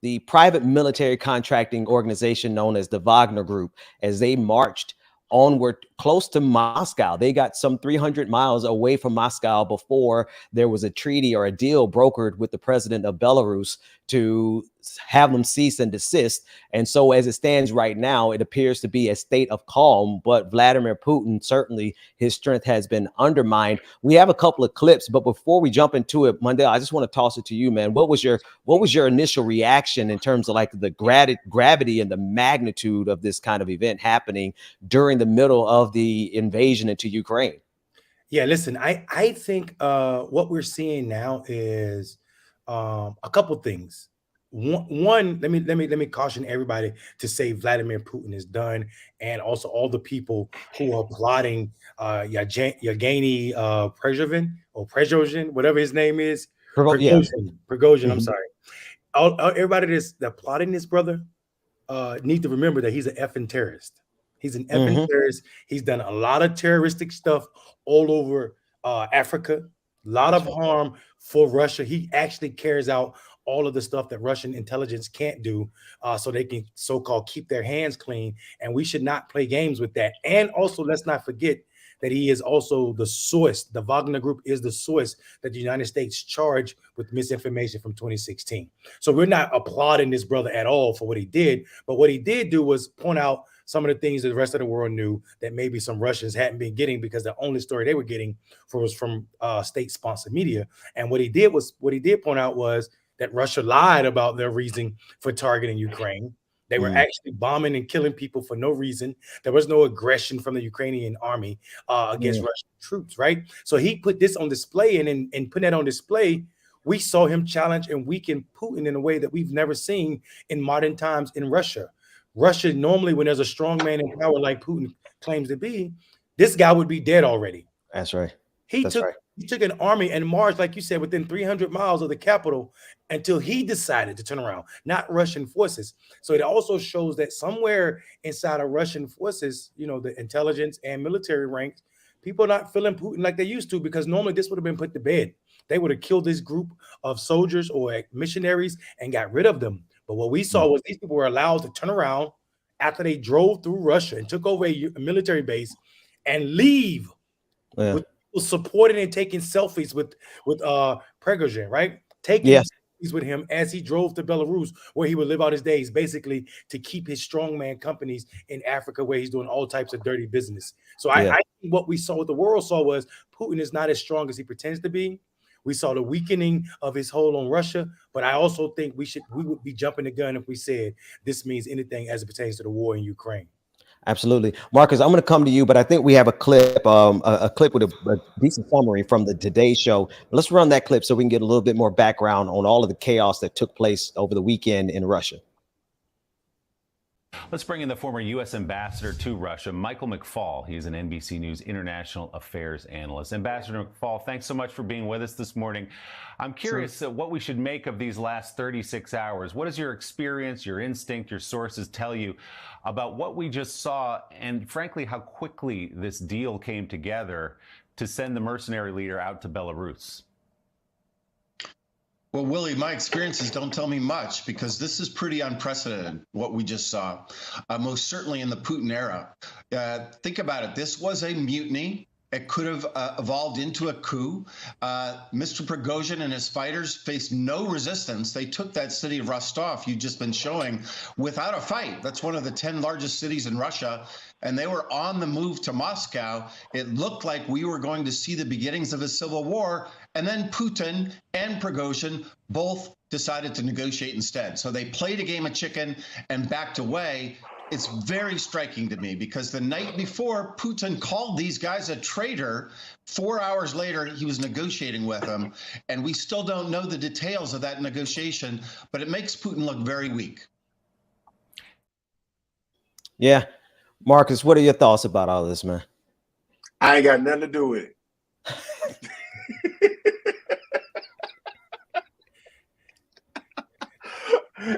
the private military contracting organization known as the Wagner Group, as they marched onward close to Moscow. They got some 300 miles away from Moscow before there was a treaty or a deal brokered with the president of Belarus to have them cease and desist. And so as it stands right now, it appears to be a state of calm, but Vladimir Putin, certainly his strength has been undermined. We have a couple of clips, but before we jump into it, Mondale, I just want to toss it to you, man. What was your initial reaction in terms of like the gravity and the magnitude of this kind of event happening during the middle of the invasion into Ukraine? Yeah, listen, I think what we're seeing now is a couple things. One, let me caution everybody to say Vladimir Putin is done, and also all the people who are plotting Yevgeny Prigozhin, whatever his name is, Prigozhin. I'm sorry. Everybody that's plotting this, brother, need to remember that he's an effing terrorist. He's an effing terrorist. He's done a lot of terroristic stuff all over Africa, a lot of harm for Russia. He actually carries out all of the stuff that Russian intelligence can't do, so they can so-called keep their hands clean. And we should not play games with that. And also, let's not forget that he is also the source. The Wagner Group is the source that the United States charged with misinformation from 2016. So we're not applauding this brother at all for what he did. But what he did do was point out some of the things that the rest of the world knew that maybe some Russians hadn't been getting, because the only story they were getting was from state-sponsored media. And what he did point out was that Russia lied about their reason for targeting Ukraine. They were actually bombing and killing people for no reason. There was no aggression from the Ukrainian army against Russian troops, right? So he put this on display, and in putting that on display, we saw him challenge and weaken Putin in a way that we've never seen in modern times in Russia. Russia, normally when there's a strong man in power like Putin claims to be, this guy would be dead already. That's right. He took an army and marched, like you said, within 300 miles of the capital until he decided to turn around, not Russian forces. So it also shows that somewhere inside of Russian forces, you know, the intelligence and military ranks, people are not feeling Putin like they used to, because normally this would have been put to bed. They would have killed this group of soldiers or missionaries and got rid of them. But what we saw was these people were allowed to turn around after they drove through Russia and took over a military base and leave with people supporting and taking selfies with Prigozhin, right? Taking selfies with him as he drove to Belarus, where he would live out his days, basically to keep his strongman companies in Africa, where he's doing all types of dirty business. So I think what we saw, what the world saw, was Putin is not as strong as he pretends to be. We saw the weakening of his hold on Russia, but I also think we would be jumping the gun if we said this means anything as it pertains to the war in Ukraine. Absolutely. Marcus, I'm going to come to you, but I think we have a clip with a decent summary from the Today Show. Let's run that clip so we can get a little bit more background on all of the chaos that took place over the weekend in Russia. Let's bring in the former U.S. ambassador to Russia, Michael McFaul. He's an NBC News international affairs analyst. Ambassador McFaul, thanks so much for being with us this morning. I'm curious what we should make of these last 36 hours. What does your experience, your instinct, your sources tell you about what we just saw, and frankly, how quickly this deal came together to send the mercenary leader out to Belarus? Well, Willie, my experiences don't tell me much, because this is pretty unprecedented, what we just saw, most certainly in the Putin era. Think about it. This was a mutiny. It could have evolved into a coup. Mr. Prigozhin and his fighters faced no resistance. They took that city of Rostov you've just been showing without a fight. That's one of the 10 largest cities in Russia. And they were on the move to Moscow. It looked like we were going to see the beginnings of a civil war. And then Putin and Prigozhin both decided to negotiate instead. So they played a game of chicken and backed away. It's very striking to me, because the night before, Putin called these guys a traitor. 4 hours later, he was negotiating with them. And we still don't know the details of that negotiation, but it makes Putin look very weak. Yeah. Marcus, what are your thoughts about all this, man? I ain't got nothing to do with it.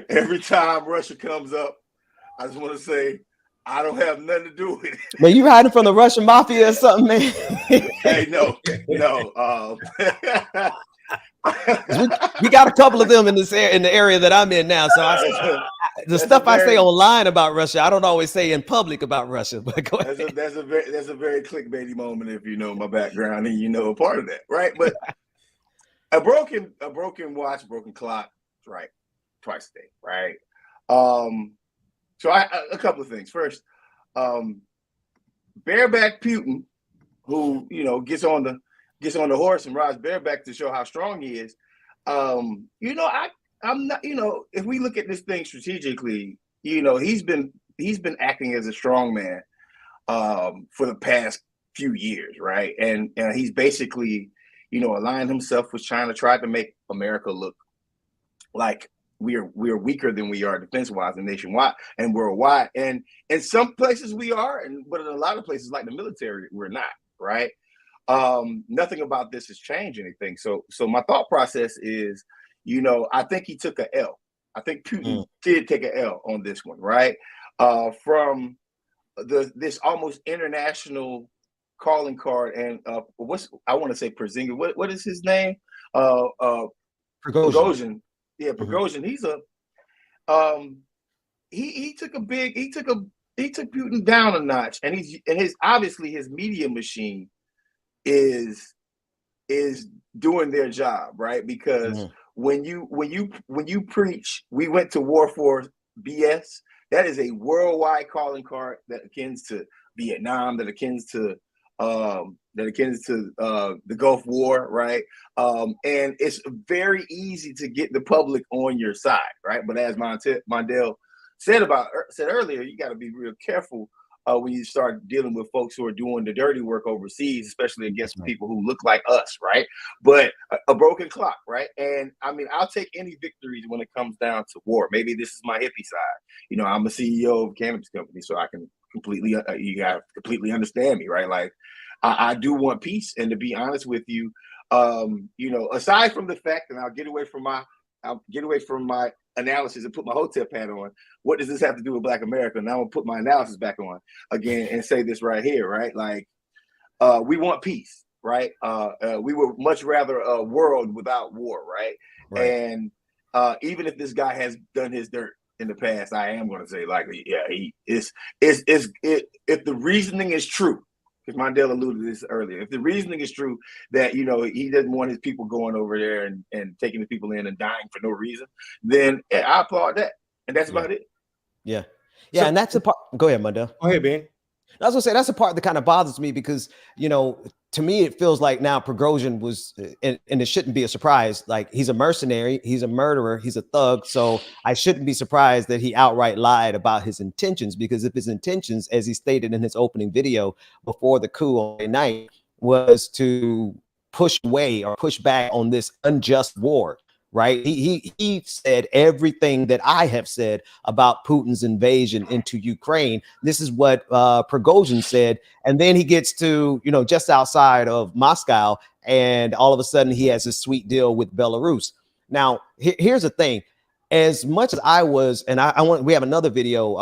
Every time Russia comes up, I just want to say, I don't have nothing to do with it. Man, you hiding from the Russian mafia or something, man? Hey, no. We got a couple of them in the area that I'm in now. So the stuff I say online about Russia, I don't always say in public about Russia. But go ahead. That's a very clickbaity moment if you know my background and you know a part of that, right? But a broken watch, broken clock, right? Twice a day, right? So a couple of things. First, bareback Putin, who gets on the horse and rides bareback to show how strong he is. I'm not, if we look at this thing strategically, he's been acting as a strong man for the past few years, right? And he's basically, aligned himself with China, tried to make America look like we're weaker than we are defense-wise and nationwide and worldwide. And in some places we are, but in a lot of places like the military, we're not, right? Nothing about this has changed anything. So my thought process is, I think he took a L. I think Putin did take an L on this one, right? From this almost international calling card, and I want to say Przingin. What is his name? Prigozhin. Yeah, Prigozhin. He's he took Putin down a notch, and his obviously his media machine is doing their job, right? Because when you preach, we went to war for BS. That is a worldwide calling card that akins to Vietnam, that akins to the Gulf War, right? And it's very easy to get the public on your side, right? But as Mondale said earlier, you got to be real careful when you start dealing with folks who are doing the dirty work overseas, especially against people who look like us, right? But a broken clock, right? And I mean, I'll take any victories when it comes down to war. Maybe this is my hippie side. I'm a CEO of a cannabis company, so I can completely, you gotta completely understand me, right? Like, I do want peace, and to be honest with you, aside from the fact, and I'll get away from my analysis and put my hotep hat on. What does this have to do with Black America? Now I'm gonna put my analysis back on again and say this right here, right? Like, we want peace, right? We would much rather a world without war, right? And even if this guy has done his dirt in the past, I am going to say, like, yeah, he is. If the reasoning is true, because Mondale alluded to this earlier, if the reasoning is true that he doesn't want his people going over there and taking the people in and dying for no reason, then I applaud that, and that's about it. Yeah, and that's the part. Go ahead, Mondale. Go ahead, Ben. I was gonna say that's the part that kind of bothers me, because to me it feels like now Prigozhin was, and it shouldn't be a surprise. Like, he's a mercenary, he's a murderer, he's a thug. So I shouldn't be surprised that he outright lied about his intentions, because if his intentions, as he stated in his opening video before the coup on the night, was to push away or push back on this unjust war. Right. He said everything that I have said about Putin's invasion into Ukraine. This is what Prigozhin said. And then he gets to, just outside of Moscow, and all of a sudden he has a sweet deal with Belarus. Now, here's the thing. As much as I was, and we have another video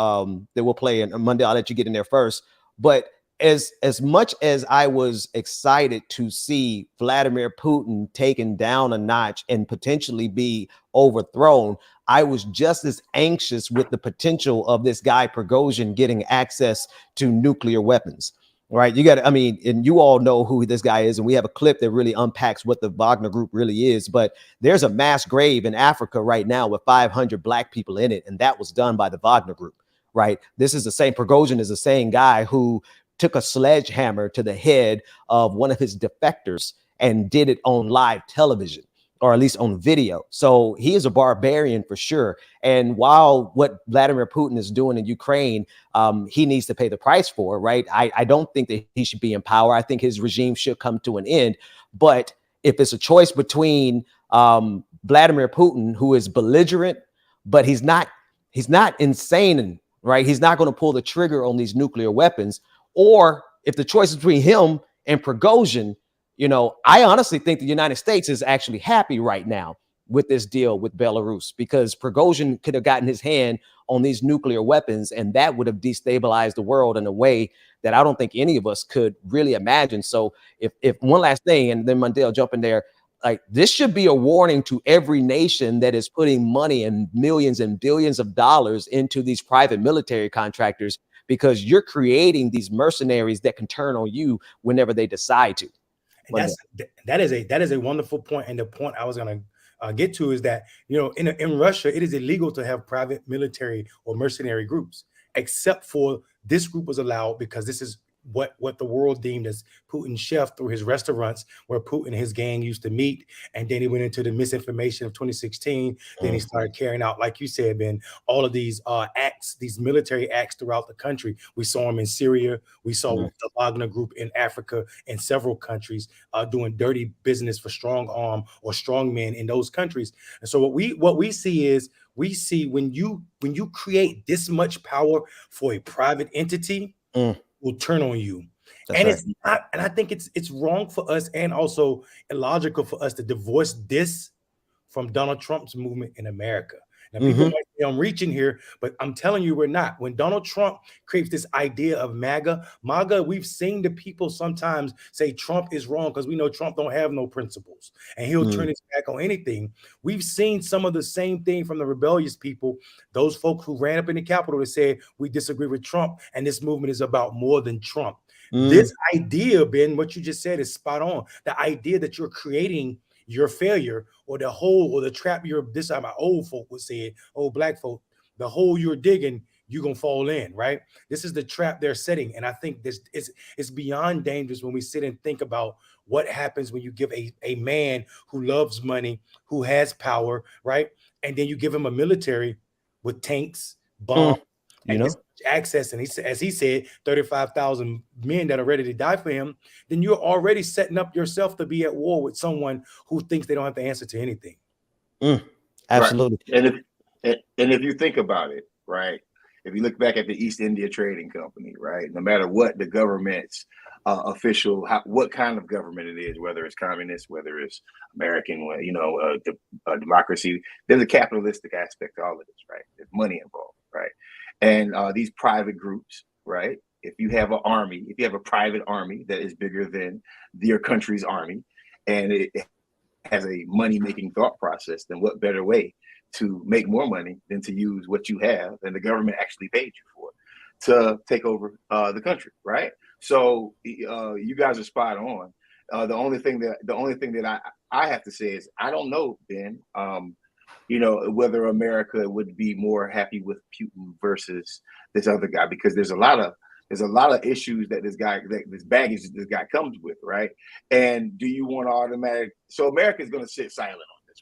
that we'll play on Monday. I'll let you get in there first. But as much as I was excited to see Vladimir Putin taken down a notch and potentially be overthrown, I was just as anxious with the potential of this guy Prigozhin getting access to nuclear weapons. Right. And you all know who this guy is. And we have a clip that really unpacks what the Wagner Group really is. But there's a mass grave in Africa right now with 500 Black people in it. And that was done by the Wagner Group. Right. This is the same. Prigozhin is the same guy who took a sledgehammer to the head of one of his defectors and did it on live television, or at least on video. So he is a barbarian for sure. And while what Vladimir Putin is doing in Ukraine, he needs to pay the price for, right? I don't think that he should be in power. I think his regime should come to an end. But if it's a choice between Vladimir Putin, who is belligerent, but he's not insane, right? He's not going to pull the trigger on these nuclear weapons. Or if the choice is between him and Prigozhin, I honestly think the United States is actually happy right now with this deal with Belarus, because Prigozhin could have gotten his hand on these nuclear weapons, and that would have destabilized the world in a way that I don't think any of us could really imagine. So if one last thing, and then Mondale jump in there, like this should be a warning to every nation that is putting money and millions and billions of dollars into these private military contractors, because you're creating these mercenaries that can turn on you whenever they decide to. And that is a wonderful point. And the point I was going to get to is that, you know, in Russia, it is illegal to have private military or mercenary groups, except for this group was allowed because this is what the world deemed as Putin's chef through his restaurants where Putin and his gang used to meet. And then he went into the misinformation of 2016. Then he started carrying out, like you said, Ben, all of these acts, these military acts throughout the country. We saw him in Syria. We saw the Wagner Group in Africa and several countries doing dirty business for strong arm or strong men in those countries. And so what we see is when you create this much power for a private entity, will turn on you. That's and right. It's not, and I think it's wrong for us and also illogical for us to divorce this from Donald Trump's movement in America. Now, people might say I'm reaching here, but I'm telling you, we're not. When Donald Trump creates this idea of MAGA, we've seen the people sometimes say Trump is wrong because we know Trump don't have no principles and he'll turn his back on anything. We've seen some of the same thing from the rebellious people, those folks who ran up in the Capitol and said, we disagree with Trump and this movement is about more than Trump. This idea, Ben, what you just said is spot on. The idea that you're creating your failure or the hole or the trap this is my old folk would say it, old black folk, the hole you're digging, you're gonna fall in, right? This is the trap they're setting. And I think this is beyond dangerous when we sit and think about what happens when you give a man who loves money, who has power, right? And then you give him a military with tanks, bombs, and access, and as he said, 35,000 men that are ready to die for him, then you're already setting up yourself to be at war with someone who thinks they don't have to answer to anything. Absolutely. Right. And if you think about it, right, if you look back at the East India Trading Company, right, no matter what the government's official, what kind of government it is, whether it's communist, whether it's American, democracy, there's a capitalistic aspect to all of this, right? There's money involved, right? And these private groups, right? If you have an army, if you have a private army that is bigger than your country's army, and it has a money-making thought process, then what better way to make more money than to use what you have and the government actually paid you for to take over the country, right? So you guys are spot on. The only thing that I have to say is I don't know, Ben. Whether America would be more happy with Putin versus this other guy, because there's a lot of issues that this baggage this guy comes with, right? And do you want automatic? So America is going to sit silent on this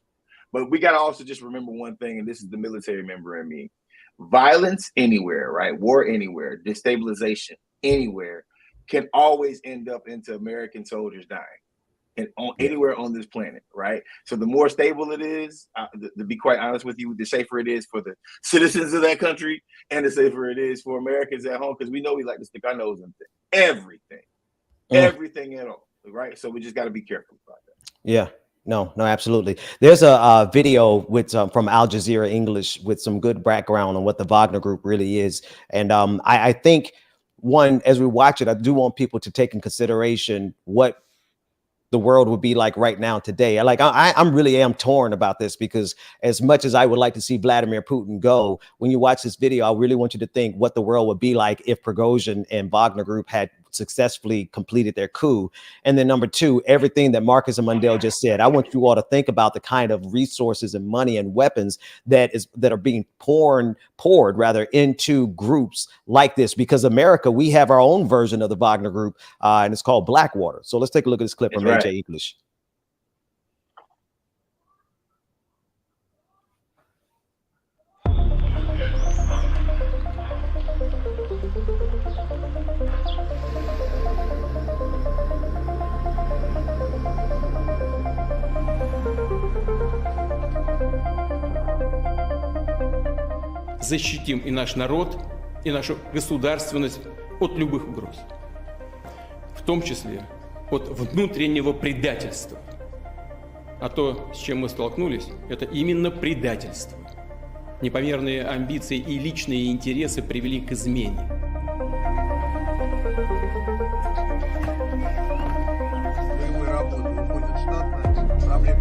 one, but we got to also just remember one thing, and this is the military member in me: violence anywhere, right? War anywhere, destabilization anywhere can always end up into American soldiers dying. And anywhere on this planet, right? So the more stable it is, to be quite honest with you, the safer it is for the citizens of that country, and the safer it is for Americans at home, because we know we like to stick our nose in everything at all, right? So we just got to be careful about that. Yeah. No, absolutely. There's a video with from Al Jazeera English with some good background on what the Wagner Group really is, and I think as we watch it, I do want people to take in consideration what the world would be like right now today. I'm really torn about this, because as much as I would like to see Vladimir Putin go, when you watch this video, I really want you to think what the world would be like if Prigozhin and Wagner Group had successfully completed their coup. And then number two, everything that Marcus and Mundell just said, I want you all to think about the kind of resources and money and weapons that are being poured into groups like this, because America, we have our own version of the Wagner Group, and it's called Blackwater. So let's take a look at this clip from AJ English. Защитим и наш народ, и нашу государственность от любых угроз, в том числе от внутреннего предательства. А то, с чем мы столкнулись, это именно предательство. Непомерные амбиции и личные интересы привели к измене. Боевой работы уходят штатно, проблемы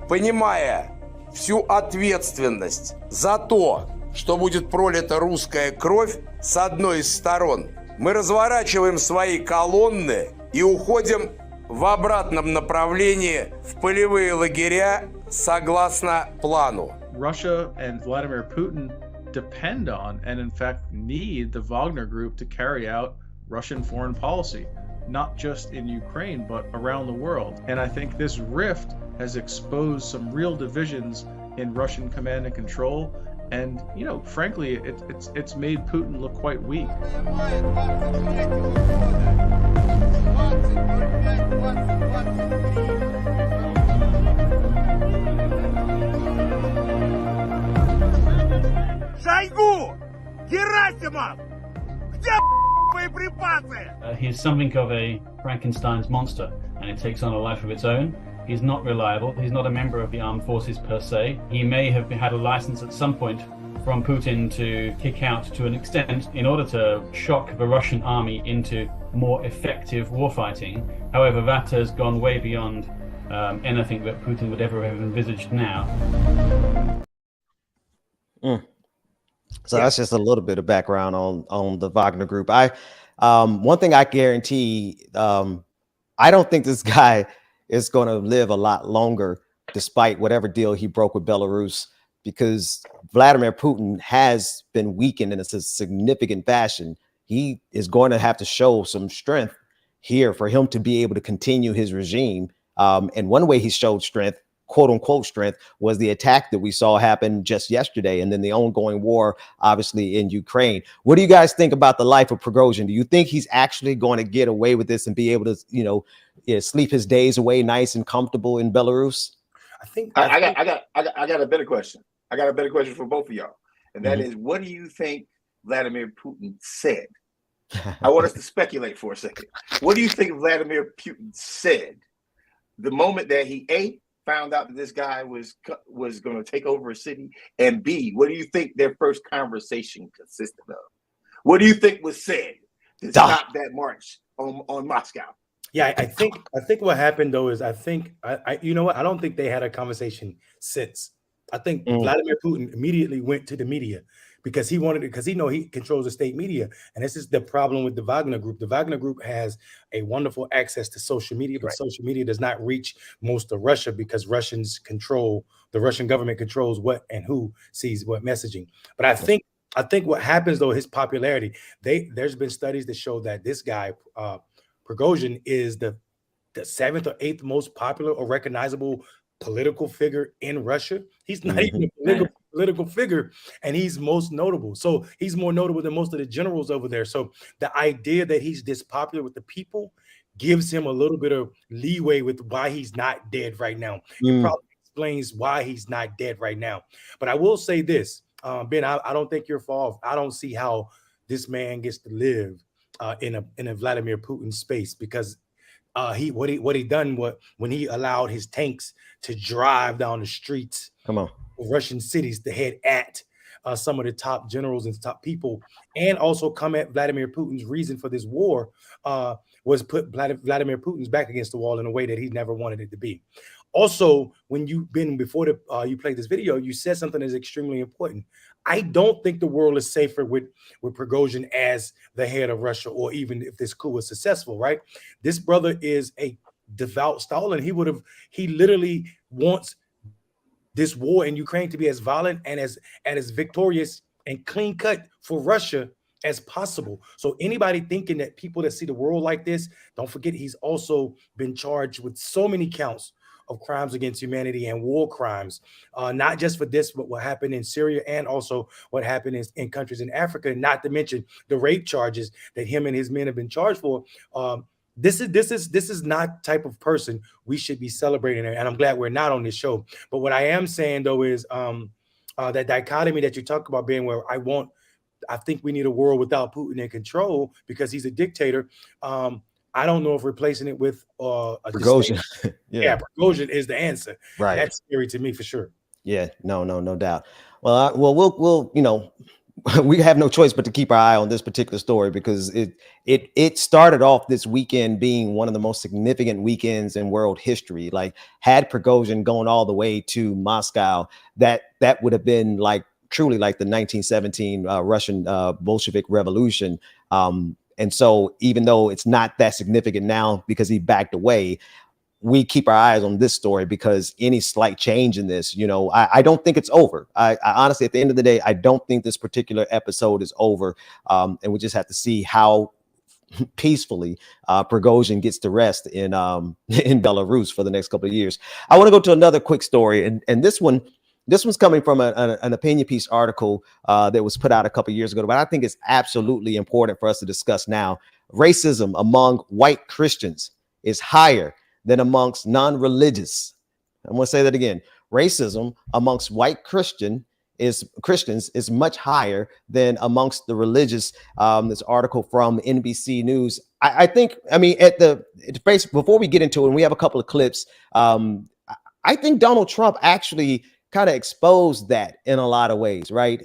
понимая всю ответственность за то, что будет пролита русская кровь с одной из сторон, мы разворачиваем свои колонны и уходим в обратном направлении в полевые лагеря согласно плану. Russia and Vladimir Putin depend on and in fact need the Wagner Group to carry out Russian foreign policy, not just in Ukraine, but around the world. And I think this rift has exposed some real divisions in Russian command and control. And, you know, frankly, it's made Putin look quite weak. He's something of a Frankenstein's monster, and it takes on a life of its own. He's not reliable. He's not a member of the armed forces per se. He may have had a license at some point from Putin to kick out to an extent in order to shock the Russian army into more effective warfighting. However, that has gone way beyond anything that Putin would ever have envisaged now. So that's just a little bit of background on the Wagner Group. One thing I guarantee, I don't think this guy is going to live a lot longer, despite whatever deal he broke with Belarus, because Vladimir Putin has been weakened in a significant fashion. He is going to have to show some strength here for him to be able to continue his regime. And one way he showed strength, quote unquote strength, was the attack that we saw happen just yesterday, and then the ongoing war, obviously, in Ukraine. What do you guys think about the life of Prigozhin? Do you think he's actually going to get away with this and be able to, sleep his days away nice and comfortable in Belarus? I got a better question. I got a better question for both of y'all, and that is, what do you think Vladimir Putin said? I want us to speculate for a second. What do you think Vladimir Putin said the moment that he found out that this guy was going to take over a city, and B, what do you think their first conversation consisted of? What do you think was said to stop that march on Moscow? Yeah, I think what happened though is I don't think they had a conversation since. I think Vladimir Putin immediately went to the media because he controls the state media, and this is the problem with the Wagner Group. The Wagner Group has a wonderful access to social media, but social media does not reach most of Russia because the Russian government controls what and who sees what messaging. But I think what happens though, his popularity, there's been studies that show that this guy, Prigozhin, is the 7th or 8th most popular or recognizable political figure in Russia. He's not even a political figure, and he's most notable. So he's more notable than most of the generals over there. So the idea that he's this popular with the people gives him a little bit of leeway with why he's not dead right now. It probably explains why he's not dead right now. But I will say this, Ben, I don't think you're far off. I don't see how this man gets to live in a Vladimir Putin space, because what he done when he allowed his tanks to drive down the streets of Russian cities to head at some of the top generals and top people, and also come at Vladimir Putin's reason for this war, was put Vladimir Putin's back against the wall in a way that he never wanted it to be. Also, when you played this video, you said something that is extremely important. I don't think the world is safer with Prigozhin as the head of Russia, or even if this coup was successful, right? This brother is a devout Stalin. He literally wants this war in Ukraine to be as violent and as victorious and clean cut for Russia as possible. So anybody thinking that people that see the world like this, don't forget he's also been charged with so many counts of crimes against humanity and war crimes, not just for this, but what happened in Syria and also what happened in countries in Africa, not to mention the rape charges that him and his men have been charged for. This is not type of person we should be celebrating, and I'm glad we're not on this show. But what I am saying though is that dichotomy that you talk about, being where I think we need a world without Putin in control because he's a dictator. I don't know if replacing it with Prigozhin. Prigozhin is the answer. Right. That's scary to me for sure. Yeah, no doubt. Well, we'll we have no choice but to keep our eye on this particular story, because it started off this weekend being one of the most significant weekends in world history. Like, had Prigozhin gone all the way to Moscow, that would have been like truly like the 1917 Russian Bolshevik Revolution. And so even though it's not that significant now because he backed away, we keep our eyes on this story, because any slight change in this, I don't think it's over. I honestly, at the end of the day, I don't think this particular episode is over. And we just have to see how peacefully Prigozhin gets to rest in Belarus for the next couple of years. I want to go to another quick story, and this one's coming from an opinion piece article that was put out a couple of years ago, but I think it's absolutely important for us to discuss now. Racism among white Christians is higher than amongst non-religious. I'm going to say that again. Racism amongst white Christians is much higher than amongst the religious. This article from NBC News. I think, at the face, before we get into it, and we have a couple of clips, I think Donald Trump actually kind of exposed that in a lot of ways, right?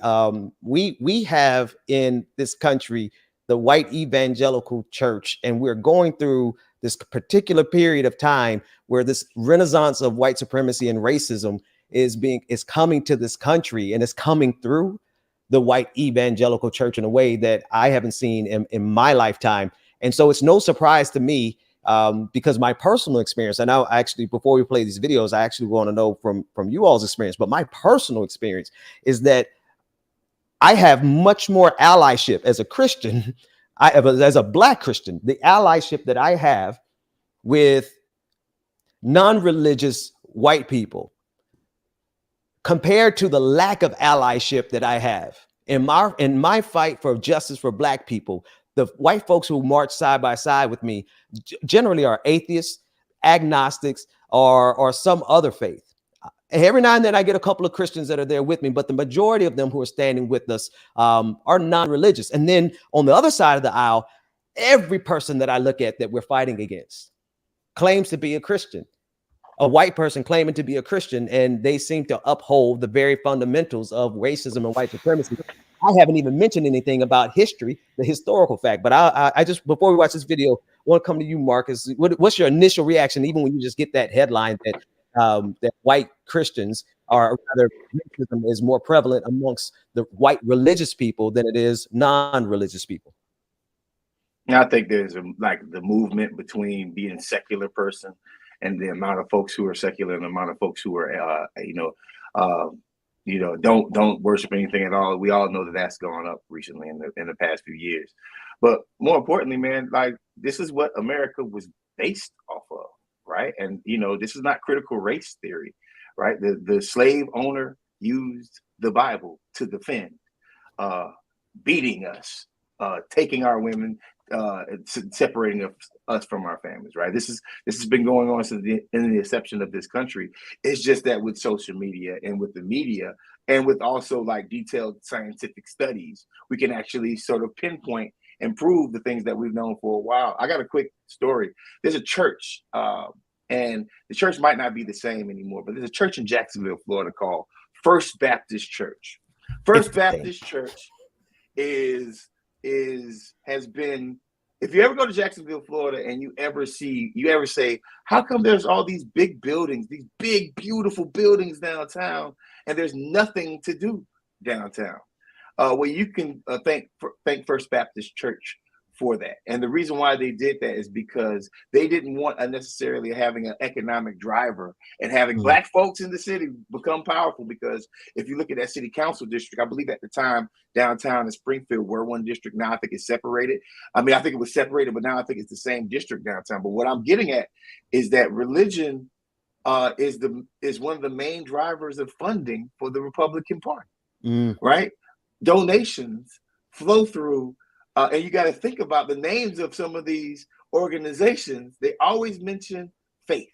We have in this country the white evangelical church, and we're going through this particular period of time where this renaissance of white supremacy and racism is coming to this country, and it's coming through the white evangelical church in a way that I haven't seen in my lifetime. And so it's no surprise to me, because my personal experience, and now actually, before we play these videos, I actually want to know from you all's experience, but my personal experience is that I have much more allyship as a Christian, as a Black Christian, the allyship that I have with non-religious white people compared to the lack of allyship that I have in my fight for justice for Black people. The white folks who march side by side with me generally are atheists, agnostics, or some other faith. Every now and then I get a couple of Christians that are there with me, but the majority of them who are standing with us are non-religious. And then on the other side of the aisle, every person that I look at that we're fighting against claims to be a Christian, a white person claiming to be a Christian, and they seem to uphold the very fundamentals of racism and white supremacy. I haven't even mentioned anything about history, the historical fact, but I just, before we watch this video, want to come to you, Marcus. What's your initial reaction, even when you just get that headline that white Christians are, rather, racism is more prevalent amongst the white religious people than it is non-religious people? I think there's the movement between being a secular person and the amount of folks who are secular and the amount of folks who are, don't worship anything at all. We all know that that's gone up recently in the past few years. But more importantly, man, like, this is what America was based off of, right? And this is not critical race theory, right? The slave owner used the Bible to defend beating us, taking our women, separating us from our families, right? This has been going on since the inception of this country. It's just that with social media and with the media and with also like detailed scientific studies, we can actually sort of pinpoint and prove the things that we've known for a while. I got a quick story. There's a church, and the church might not be the same anymore, but there's a church in Jacksonville, Florida called First Baptist Church. First Baptist Church has been, if you ever go to Jacksonville, Florida, and you ever say, how come there's all these big buildings, these big, beautiful buildings downtown, and there's nothing to do downtown? Well, you can thank First Baptist Church for that. And the reason why they did that is because they didn't want necessarily having an economic driver and having Black folks in the city become powerful. Because if you look at that city council district, I believe at the time downtown in Springfield were one district. Now I think it's separated. I think it was separated, but now I think it's the same district downtown. But what I'm getting at is that religion is one of the main drivers of funding for the Republican Party, right? Donations flow through. And you got to think about the names of some of these organizations. They always mention faith.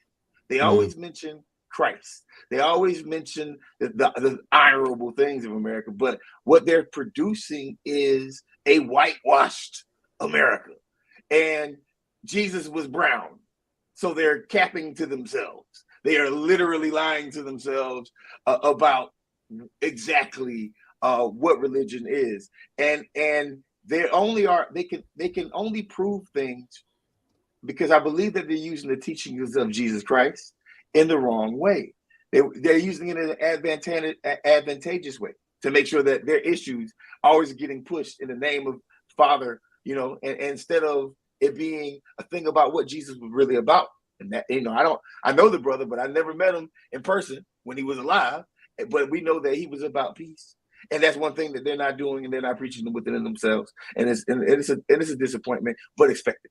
They always mention Christ. They always mention the honorable things of America. But what they're producing is a whitewashed America. And Jesus was brown. So they're capping to themselves. They are literally lying to themselves about exactly what religion is, and they can only prove things because I believe that they're using the teachings of Jesus Christ in the wrong way. They're using it in an advantageous way to make sure that their issues are always getting pushed in the name of Father, and instead of it being a thing about what Jesus was really about. And that, I know the brother, but I never met him in person when he was alive. But we know that he was about peace. And that's one thing that they're not doing, and they're not preaching within themselves. And it's a disappointment, but expected.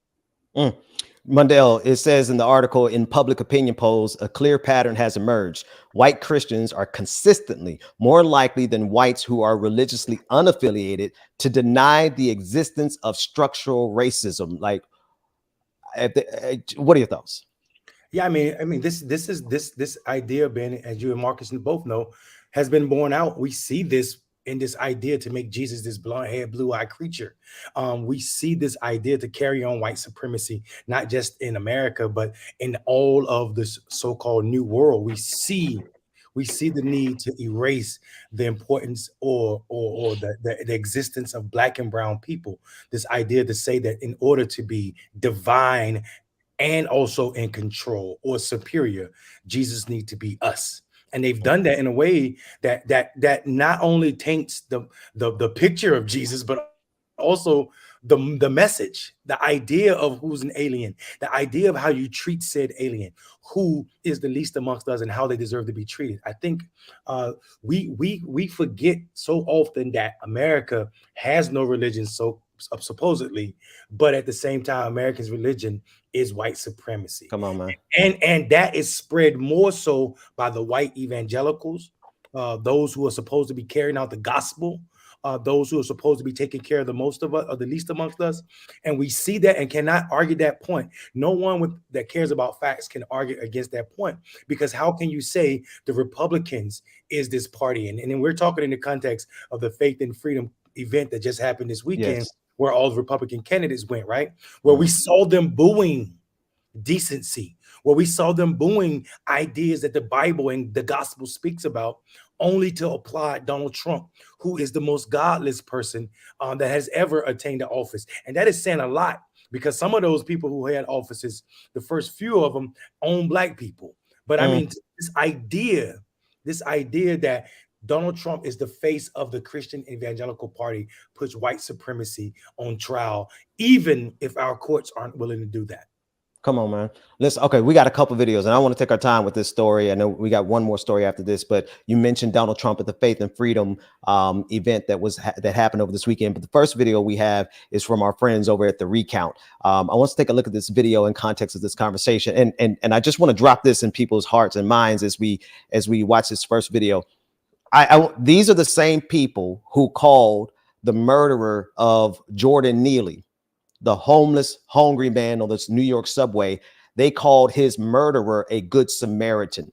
Mundell, it says in the article, in public opinion polls, a clear pattern has emerged. White Christians are consistently more likely than whites who are religiously unaffiliated to deny the existence of structural racism. Like, what are your thoughts? Yeah, I mean, this idea, Ben, as you and Marcus both know, has been borne out. We see this in this idea to make Jesus this blonde-haired, blue-eyed creature. We see this idea to carry on white supremacy, not just in America, but in all of this so-called new world. We see the need to erase the importance or the existence of Black and brown people. This idea to say that in order to be divine and also in control or superior, Jesus needs to be us. And they've done that in a way that not only taints the picture of Jesus, but also the message, the idea of who's an alien, the idea of how you treat said alien, who is the least amongst us and how they deserve to be treated. I think we forget so often that America has no religion, so supposedly, but at the same time, America's religion is white supremacy. Come on, man. And that is spread more so by the white evangelicals, those who are supposed to be carrying out the gospel, those who are supposed to be taking care of the most of us, or the least amongst us. And we see that and cannot argue that point. No one that cares about facts can argue against that point, because how can you say the Republicans is this party? And then we're talking in the context of the Faith and Freedom event that just happened this weekend, yes, where all the Republican candidates went, right? Where we saw them booing decency, where we saw them booing ideas that the Bible and the gospel speaks about, only to apply Donald Trump, who is the most godless person that has ever attained the office. And that is saying a lot, because some of those people who had offices, the first few of them own Black people. But I mean, this idea that Donald Trump is the face of the Christian Evangelical Party puts white supremacy on trial, even if our courts aren't willing to do that. Come on, man. Listen, okay, we got a couple videos, and I want to take our time with this story. I know we got one more story after this, but you mentioned Donald Trump at the Faith and Freedom event that happened over this weekend. But the first video we have is from our friends over at The Recount. I want to take a look at this video in context of this conversation, and I just want to drop this in people's hearts and minds as we watch this first video. These are the same people who called the murderer of Jordan Neely, the homeless, hungry man on this New York subway. They called his murderer a good Samaritan,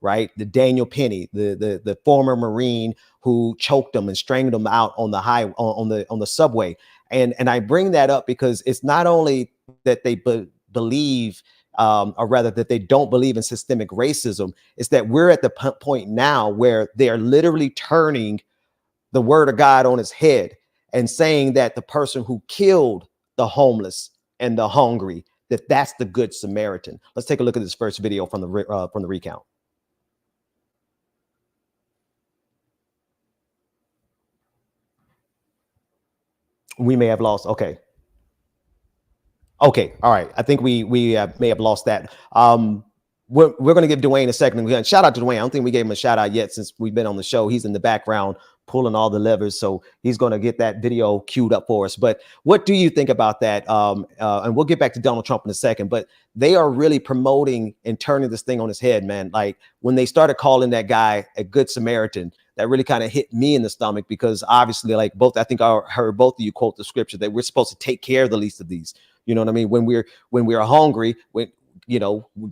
right? The Daniel Penny, the former Marine who choked him and strangled him out on the subway. And I bring that up because it's not only that they believe, or rather that they don't believe in systemic racism, it's that we're at the point now where they are literally turning the word of God on its head and saying that the person who killed the homeless and the hungry, that's the good Samaritan. Let's take a look at this first video from the recount. We may have lost. Okay. All right. I think we may have lost that. We're going to give Dwayne a second. Shout out to Dwayne. I don't think we gave him a shout out yet since we've been on the show. He's in the background pulling all the levers, so he's going to get that video queued up for us. But what do you think about that? And we'll get back to Donald Trump in a second, but they are really promoting and turning this thing on its head, man. Like when they started calling that guy a good Samaritan, that really kind of hit me in the stomach, because obviously, like I think I heard both of you quote the scripture that we're supposed to take care of the least of these. You know what I mean? When we're hungry,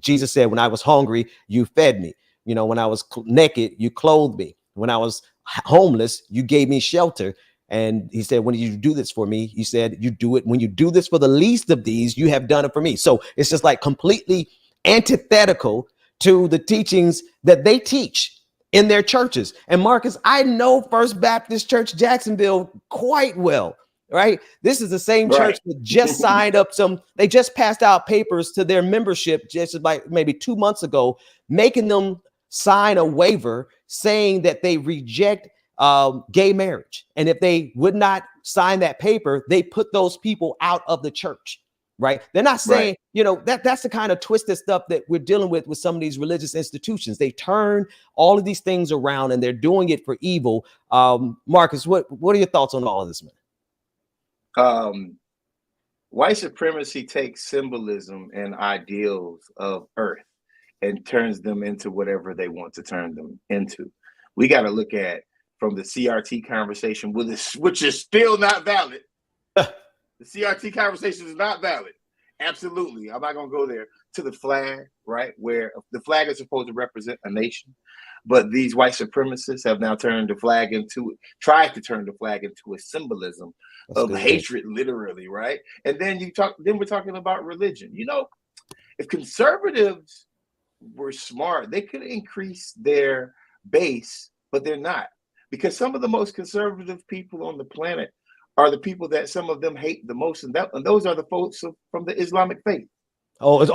Jesus said, when I was hungry, you fed me. When I was naked, you clothed me. When I was homeless, you gave me shelter. And he said, when you do this for me, you said, you do it. When you do this for the least of these, you have done it for me. So it's just like completely antithetical to the teachings that they teach. in their churches. And Marcus, I know First Baptist Church Jacksonville quite well, right? This is the same church that just signed up they just passed out papers to their membership just like maybe 2 months ago, making them sign a waiver saying that they reject gay marriage. And if they would not sign that paper, they put those people out of the church. Right. They're not saying, that's the kind of twisted stuff that we're dealing with some of these religious institutions. They turn all of these things around and they're doing it for evil. Marcus, what are your thoughts on all of this, man? White supremacy takes symbolism and ideals of earth and turns them into whatever they want to turn them into. We got to look at from the CRT conversation, which is still not valid. The CRT conversation is not valid. Absolutely. I'm not going to go there. To the flag, right? Where the flag is supposed to represent a nation. But these white supremacists have now tried to turn the flag into a symbolism of hatred, literally, right? And then we're talking about religion. If conservatives were smart, they could increase their base, but they're not. Because some of the most conservative people on the planet are the people that some of them hate the most, and those are the folks from the Islamic faith. Boy.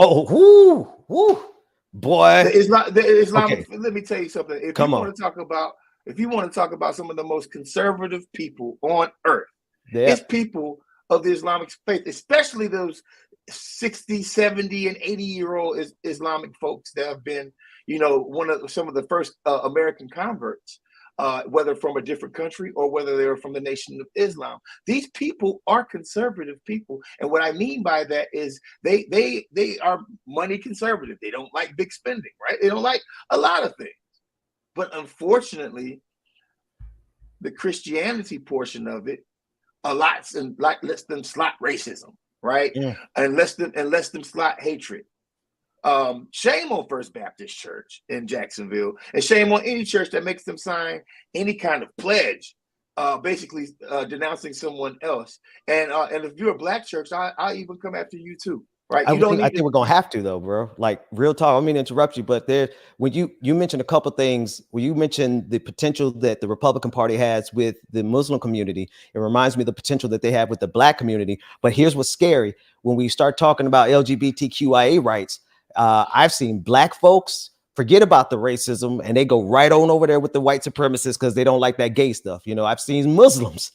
The Islamic. Okay. Let me tell you something. If you want to talk about some of the most conservative people on earth, it's people of the Islamic faith, especially those 60, 70, and 80-year-old Islamic folks that have been, some of the first American converts. Whether from a different country or whether they're from the Nation of Islam. These people are conservative people. And what I mean by that is they are money conservative. They don't like big spending, right? They don't like a lot of things. But unfortunately, the Christianity portion of it lets them slot racism, right? Yeah. And lets them slot hatred. Shame on First Baptist Church in Jacksonville, and shame on any church that makes them sign any kind of pledge, basically denouncing someone else. And if you're a black church, I'll even come after you too, right? I think we're gonna have to though, bro. Like real talk. I mean to interrupt you, but when you mentioned a couple things, when you mentioned the potential that the Republican Party has with the Muslim community, it reminds me of the potential that they have with the black community. But here's what's scary: when we start talking about LGBTQIA rights. I've seen black folks forget about the racism and they go right on over there with the white supremacists because they don't like that gay stuff. I've seen Muslims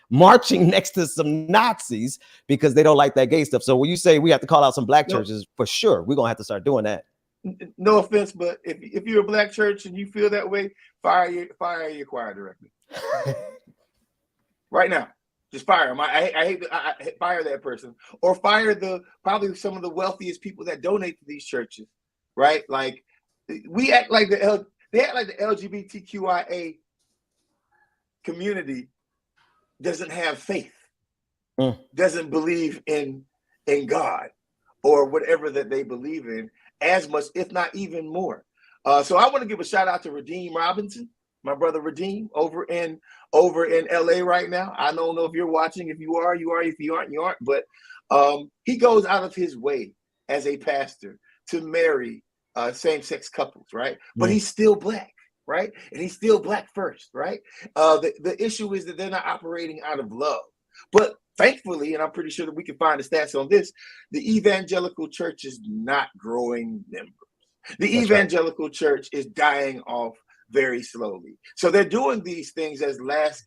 marching next to some Nazis because they don't like that gay stuff. So when you say we have to call out some black churches, for sure, we're going to have to start doing that. No offense, but if you're a black church and you feel that way, fire your choir director. Right now. Just fire him. I hate fire that person, or fire probably some of the wealthiest people that donate to these churches, right? Like they act like the LGBTQIA community doesn't have faith, doesn't believe in God or whatever that they believe in as much, if not even more. So I want to give a shout out to Raheem Robinson. My brother Raheem over in LA right now. I don't know if you're watching. If you are, you are. If you aren't, you aren't. But he goes out of his way as a pastor to marry same-sex couples, right? But he's still black, right? And he's still black first, right? The issue is that they're not operating out of love. But thankfully, and I'm pretty sure that we can find the stats on this, the evangelical church is not growing members. The evangelical church is dying off very slowly. So they're doing these things as last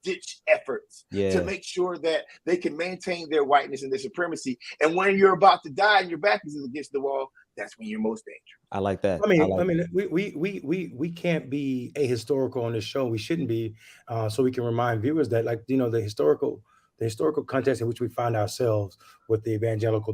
ditch efforts to make sure that they can maintain their whiteness and their supremacy. And when you're about to die and your back is against the wall, that's when you're most dangerous. I like that. We can't be ahistorical on this show. We shouldn't be, so we can remind viewers that, the historical context in which we find ourselves with the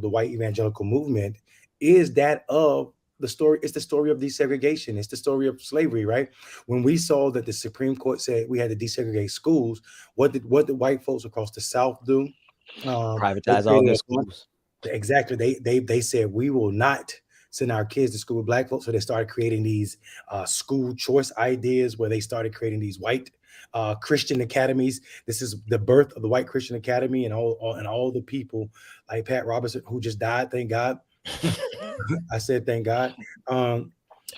white evangelical movement is that of the story. It's the story of desegregation. It's the story of slavery, right? When we saw that the Supreme Court said we had to desegregate schools, what did white folks across the South do? Privatize all their schools. Exactly. They said we will not send our kids to school with black folks. So they started creating these school choice ideas where they started creating these white Christian academies. This is the birth of the white Christian academy and all the people like Pat Robertson, who just died. Thank God. I said, thank God.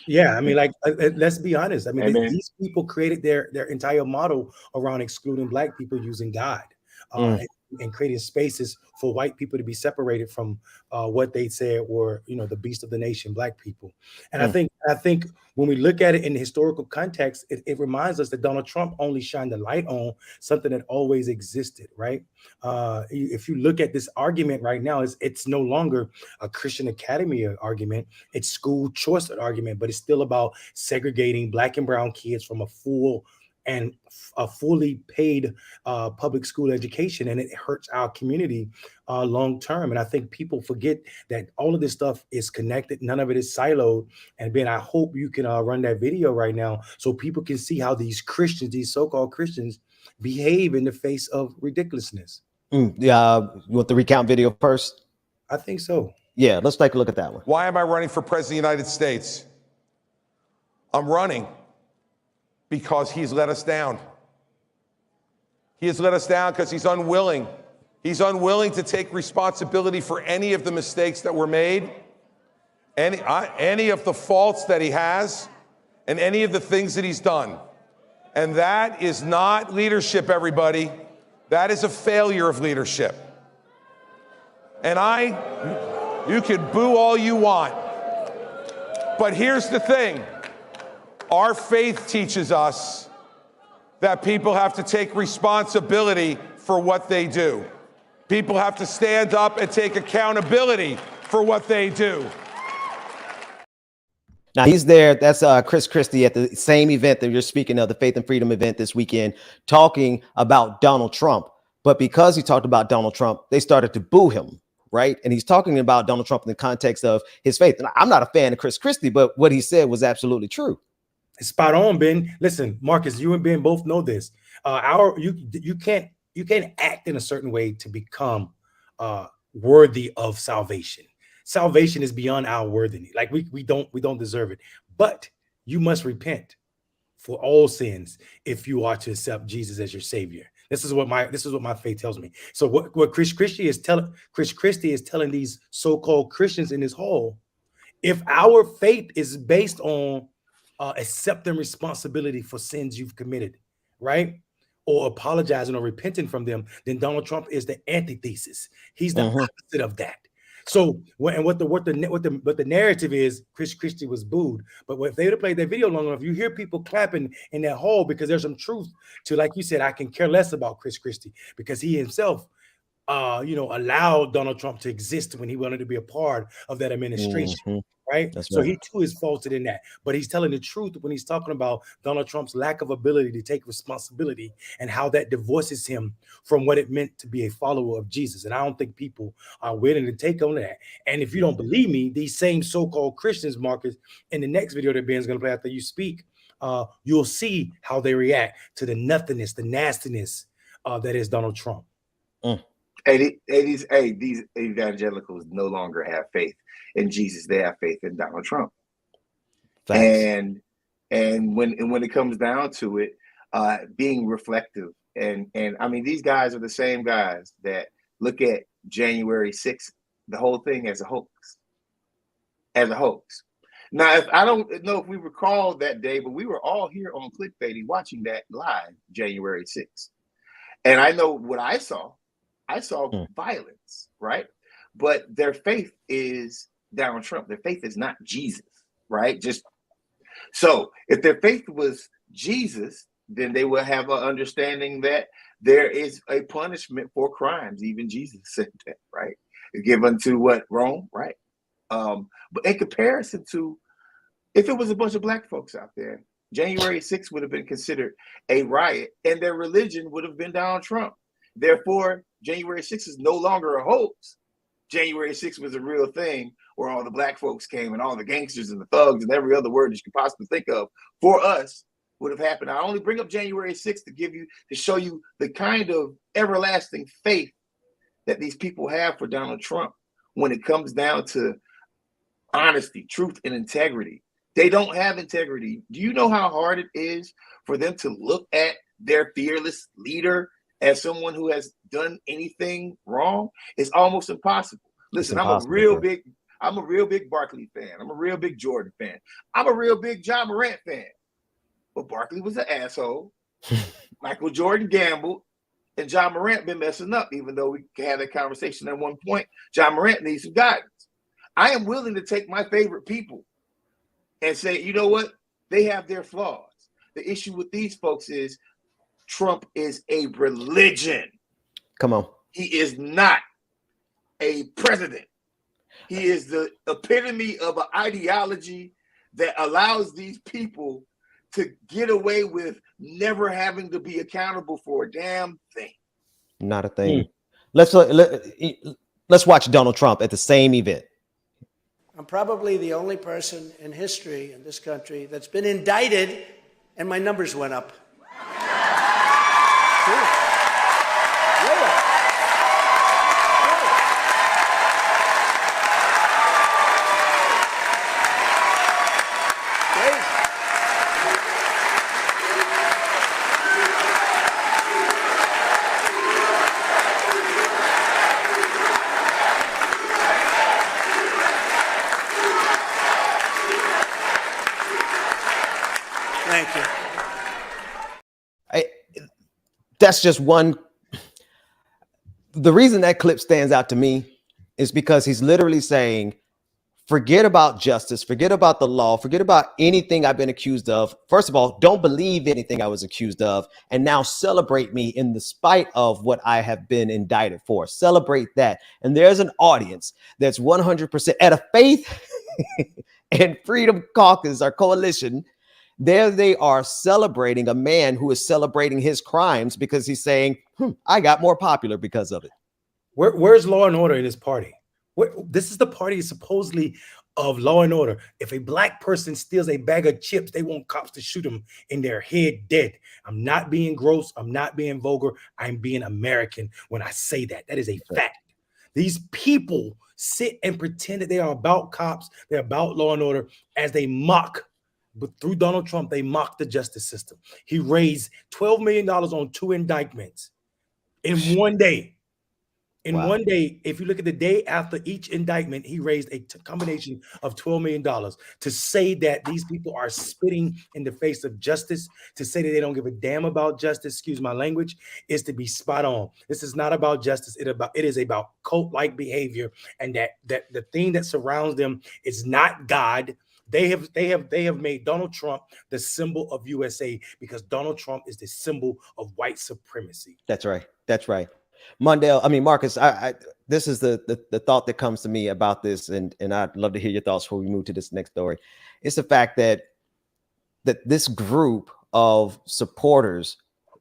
Yeah, I mean, like, let's be honest. I mean, Amen. these people created their entire model around excluding Black people using God, Mm. and creating spaces for white people to be separated from what they said were, the beast of the nation, Black people. And Mm. I think when we look at it in the historical context, it reminds us that Donald Trump only shined the light on something that always existed, right? If you look at this argument right now, it's no longer a Christian Academy argument. It's school choice argument, but it's still about segregating Black and brown kids from a fully paid public school education, and it hurts our community long term. And I think people forget that all of this stuff is connected. None of it is siloed. And Ben, I hope you can run that video right now so people can see how these Christians, these so-called Christians, behave in the face of ridiculousness. Yeah, you want the recount video first? I think so. Yeah, let's take a look at that one. Why am I running for president of the United States? I'm running because he's let us down. He has let us down because he's unwilling. He's unwilling to take responsibility for any of the mistakes that were made, any of the faults that he has, and any of the things that he's done. And that is not leadership, everybody. That is a failure of leadership. And you can boo all you want. But here's the thing. Our faith teaches us that people have to take responsibility for what they do. People have to stand up and take accountability for what they do. Now he's there. That's Chris Christie at the same event that you're speaking of, the Faith and Freedom event this weekend, talking about Donald Trump. But because he talked about Donald Trump, they started to boo him, right? And he's talking about Donald Trump in the context of his faith. And I'm not a fan of Chris Christie, but what he said was absolutely true. Spot on, Ben. Listen, Marcus, you and Ben both know this. You can't act in a certain way to become worthy of salvation. Salvation is beyond our worthiness. Like we don't deserve it. But you must repent for all sins if you are to accept Jesus as your savior. This is what my faith tells me. So what Chris Christie is telling these so-called Christians in this hall, if our faith is based on accepting responsibility for sins you've committed, right? Or apologizing or repenting from them, then Donald Trump is the antithesis. He's the opposite of that. So what the narrative is, Chris Christie was booed. But if they would have played that video long enough, you hear people clapping in that hall because there's some truth to, like you said, I can care less about Chris Christie because he himself allowed Donald Trump to exist when he wanted to be a part of that administration. Right. So he too is faulted in that. But he's telling the truth when he's talking about Donald Trump's lack of ability to take responsibility and how that divorces him from what it meant to be a follower of Jesus. And I don't think people are willing to take on that. And if you don't believe me, these same so-called Christians, Marcus, in the next video that Ben's going to play after you speak, you'll see how they react to the nothingness, the nastiness that is Donald Trump. Hey, these evangelicals no longer have faith in Jesus. They have faith in Donald Trump. Thanks. And when it comes down to it, being reflective and I mean, these guys are the same guys that look at January 6th, the whole thing as a hoax. Now, if I don't know if we recall that day, but we were all here on Clickbaity watching that live January 6th. And I know what I saw violence, right? But their faith is Donald Trump. Their faith is not Jesus, right? Just so if their faith was Jesus, then they will have an understanding that there is a punishment for crimes. Even Jesus said that, right? Given to what? Rome, right? But in comparison to if it was a bunch of black folks out there, January 6th would have been considered a riot and their religion would have been Donald Trump. Therefore, January 6th is no longer a hoax. January 6th was a real thing where all the black folks came and all the gangsters and the thugs and every other word that you could possibly think of for us would have happened. I only bring up January 6th to show you the kind of everlasting faith that these people have for Donald Trump when it comes down to honesty, truth, and integrity. They don't have integrity. Do you know how hard it is for them to look at their fearless leader as someone who has done anything wrong? It's almost impossible. Listen, I'm a real big I'm a real big Barkley fan. I'm a real big Jordan fan. I'm a real big John Morant fan. But Barkley was an asshole. Michael Jordan gambled. And John Morant been messing up, even though we had a conversation at one point. John Morant needs some guidance. I am willing to take my favorite people and say, you know what? They have their flaws. The issue with these folks is Trump is a religion. Come on. He is not a president. He is the epitome of an ideology that allows these people to get away with never having to be accountable for a damn thing. Not a thing. Let's watch Donald Trump at the same event. I'm probably the only person in history in this country that's been indicted and my numbers went up. Thank you. That's just one. The reason that clip stands out to me is because he's literally saying, forget about justice, forget about the law, forget about anything I've been accused of. First of all, don't believe anything I was accused of. And now celebrate me in the spite of what I have been indicted for. Celebrate that. And there's an audience that's 100% at a Faith and Freedom Caucus or coalition. There they are celebrating a man who is celebrating his crimes because he's saying, I got more popular because of it. Where's law and order in this party? This is the party supposedly of law and order. If a black person steals a bag of chips, they want cops to shoot them in their head dead. I'm not being gross. I'm not being vulgar. I'm being American when I say that. That is a fact. These people sit and pretend that they are about cops. They're about law and order as they mock. But through Donald Trump, they mock the justice system. He raised $12 million on 2 indictments in one day. In one day, if you look at the day after each indictment, he raised a combination of $12 million to say that these people are spitting in the face of justice, to say that they don't give a damn about justice, excuse my language, is to be spot on. This is not about justice. It is about cult-like behavior, and that the thing that surrounds them is not God. They have made Donald Trump the symbol of USA because Donald Trump is the symbol of white supremacy. That's right. That's right. Marcus, this is the thought that comes to me about this, and I'd love to hear your thoughts before we move to this next story. It's the fact that this group of supporters,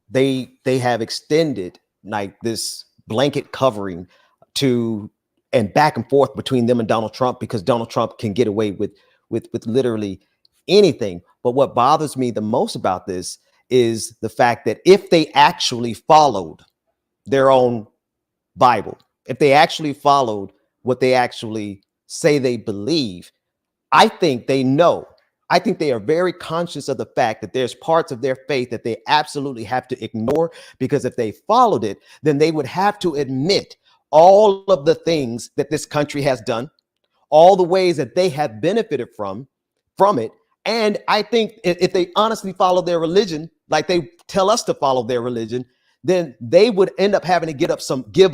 they have extended like this blanket covering to and back and forth between them and Donald Trump because Donald Trump can get away with literally anything. But what bothers me the most about this is the fact that if they actually followed their own Bible, if they actually followed what they actually say they believe, I think they know. I think they are very conscious of the fact that there's parts of their faith that they absolutely have to ignore, because if they followed it, then they would have to admit all of the things that this country has done, all the ways that they have benefited from it. And I think if they honestly follow their religion, like they tell us to follow their religion, then they would end up having to give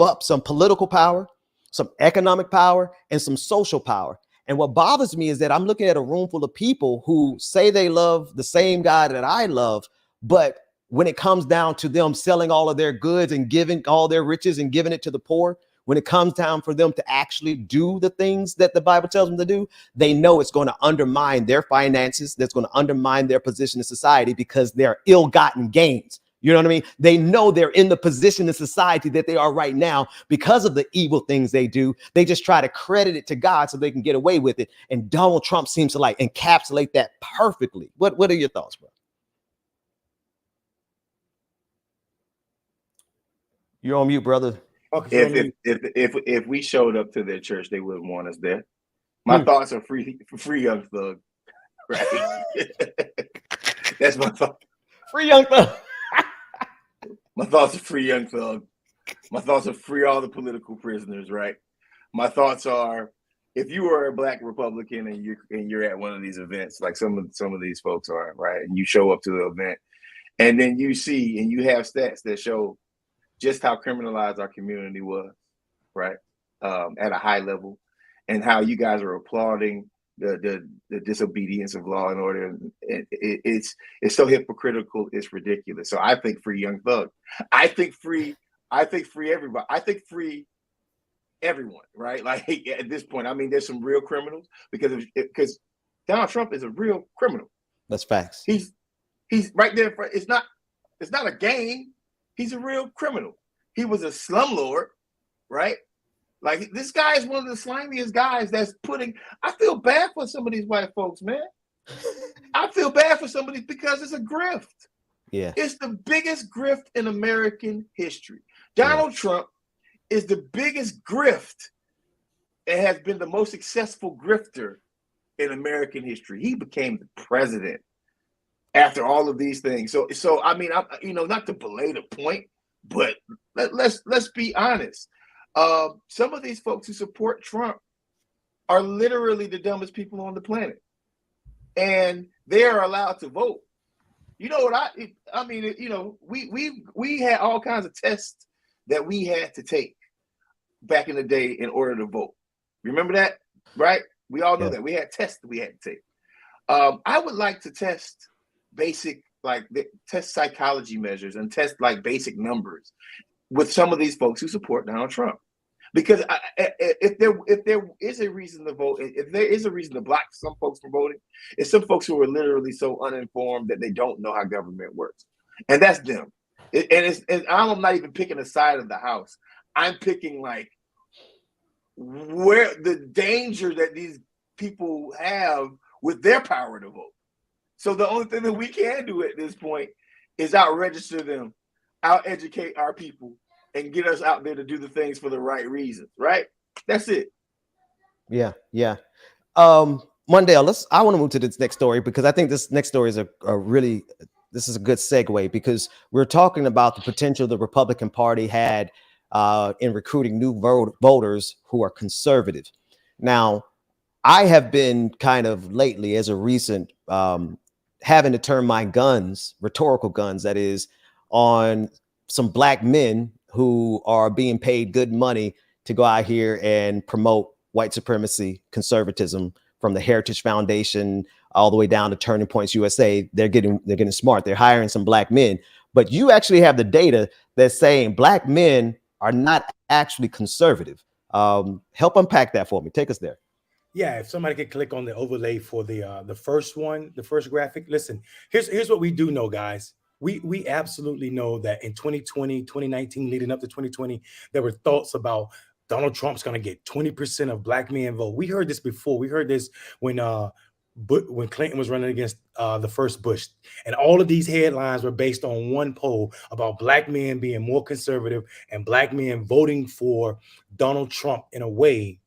up some political power, some economic power, and some social power. And what bothers me is that I'm looking at a room full of people who say they love the same God that I love, but when it comes down to them selling all of their goods and giving all their riches and giving it to the poor, when it comes down for them to actually do the things that the Bible tells them to do, they know it's going to undermine their finances. That's going to undermine their position in society because they're ill-gotten gains. You know what I mean? They know they're in the position in society that they are right now because of the evil things they do. They just try to credit it to God so they can get away with it. And Donald Trump seems to like encapsulate that perfectly. What are your thoughts, bro? You're on mute, brother. If we showed up to their church, they wouldn't want us there. My thoughts are free Young Thug. Right? That's my thought. Free Young Thug. My thoughts are free Young Thug. My thoughts are free all the political prisoners, right? My thoughts are if you are a Black Republican and you're at one of these events, like some of these folks are, right, and you show up to the event, and then you see and you have stats that show just how criminalized our community was, right, at a high level, and how you guys are applauding the disobedience of law and order. It's so hypocritical, it's ridiculous. So I think free Young Thug. I think free everybody. I think free everyone, right? Like at this point, I mean, there's some real criminals because Donald Trump is a real criminal. That's facts. He's right there. It's not a game. He's a real criminal. He was a slumlord, right? Like this guy is one of the slimiest guys that's putting. I feel bad for some of these white folks, man. I feel bad for some of these because it's a grift. Yeah, it's the biggest grift in American history. Donald Trump is the biggest grift and has been the most successful grifter in American history. He became the president after all of these things. So I mean, not to belay the point, but let's be honest. Some of these folks who support Trump are literally the dumbest people on the planet, and they are allowed to vote. You know what I mean? You know, we had all kinds of tests that we had to take back in the day in order to vote. Remember that, right? We all know that we had tests that we had to take. I would like to test test psychology measures and test like basic numbers with some of these folks who support Donald Trump, because if there is a reason to vote, if there is a reason to block some folks from voting, it's some folks who are literally so uninformed that they don't know how government works, and that's them. And I'm not even picking a side of the house. I'm picking like where the danger that these people have with their power to vote. So the only thing that we can do at this point is out-register them, out-educate our people, and get us out there to do the things for the right reasons, right? That's it. Yeah. Mondale, I want to move to this next story because I think this next story is this is a good segue, because we're talking about the potential the Republican Party had in recruiting new voters who are conservative. Now, I have been kind of lately, as a recent, having to turn my guns, rhetorical guns, that is, on some Black men who are being paid good money to go out here and promote white supremacy, conservatism, from the Heritage Foundation all the way down to Turning Points USA. They're getting smart. They're hiring some Black men, but you actually have the data that's saying Black men are not actually conservative. Help unpack that for me. Take us there. Yeah, if somebody could click on the overlay for the first one, the first graphic. Listen, here's what we do know, guys. We absolutely know that in 2020, 2019, leading up to 2020, there were thoughts about Donald Trump's going to get 20% of Black men vote. We heard this before. We heard this when Clinton was running against the first Bush, and all of these headlines were based on one poll about Black men being more conservative and Black men voting for Donald Trump in a way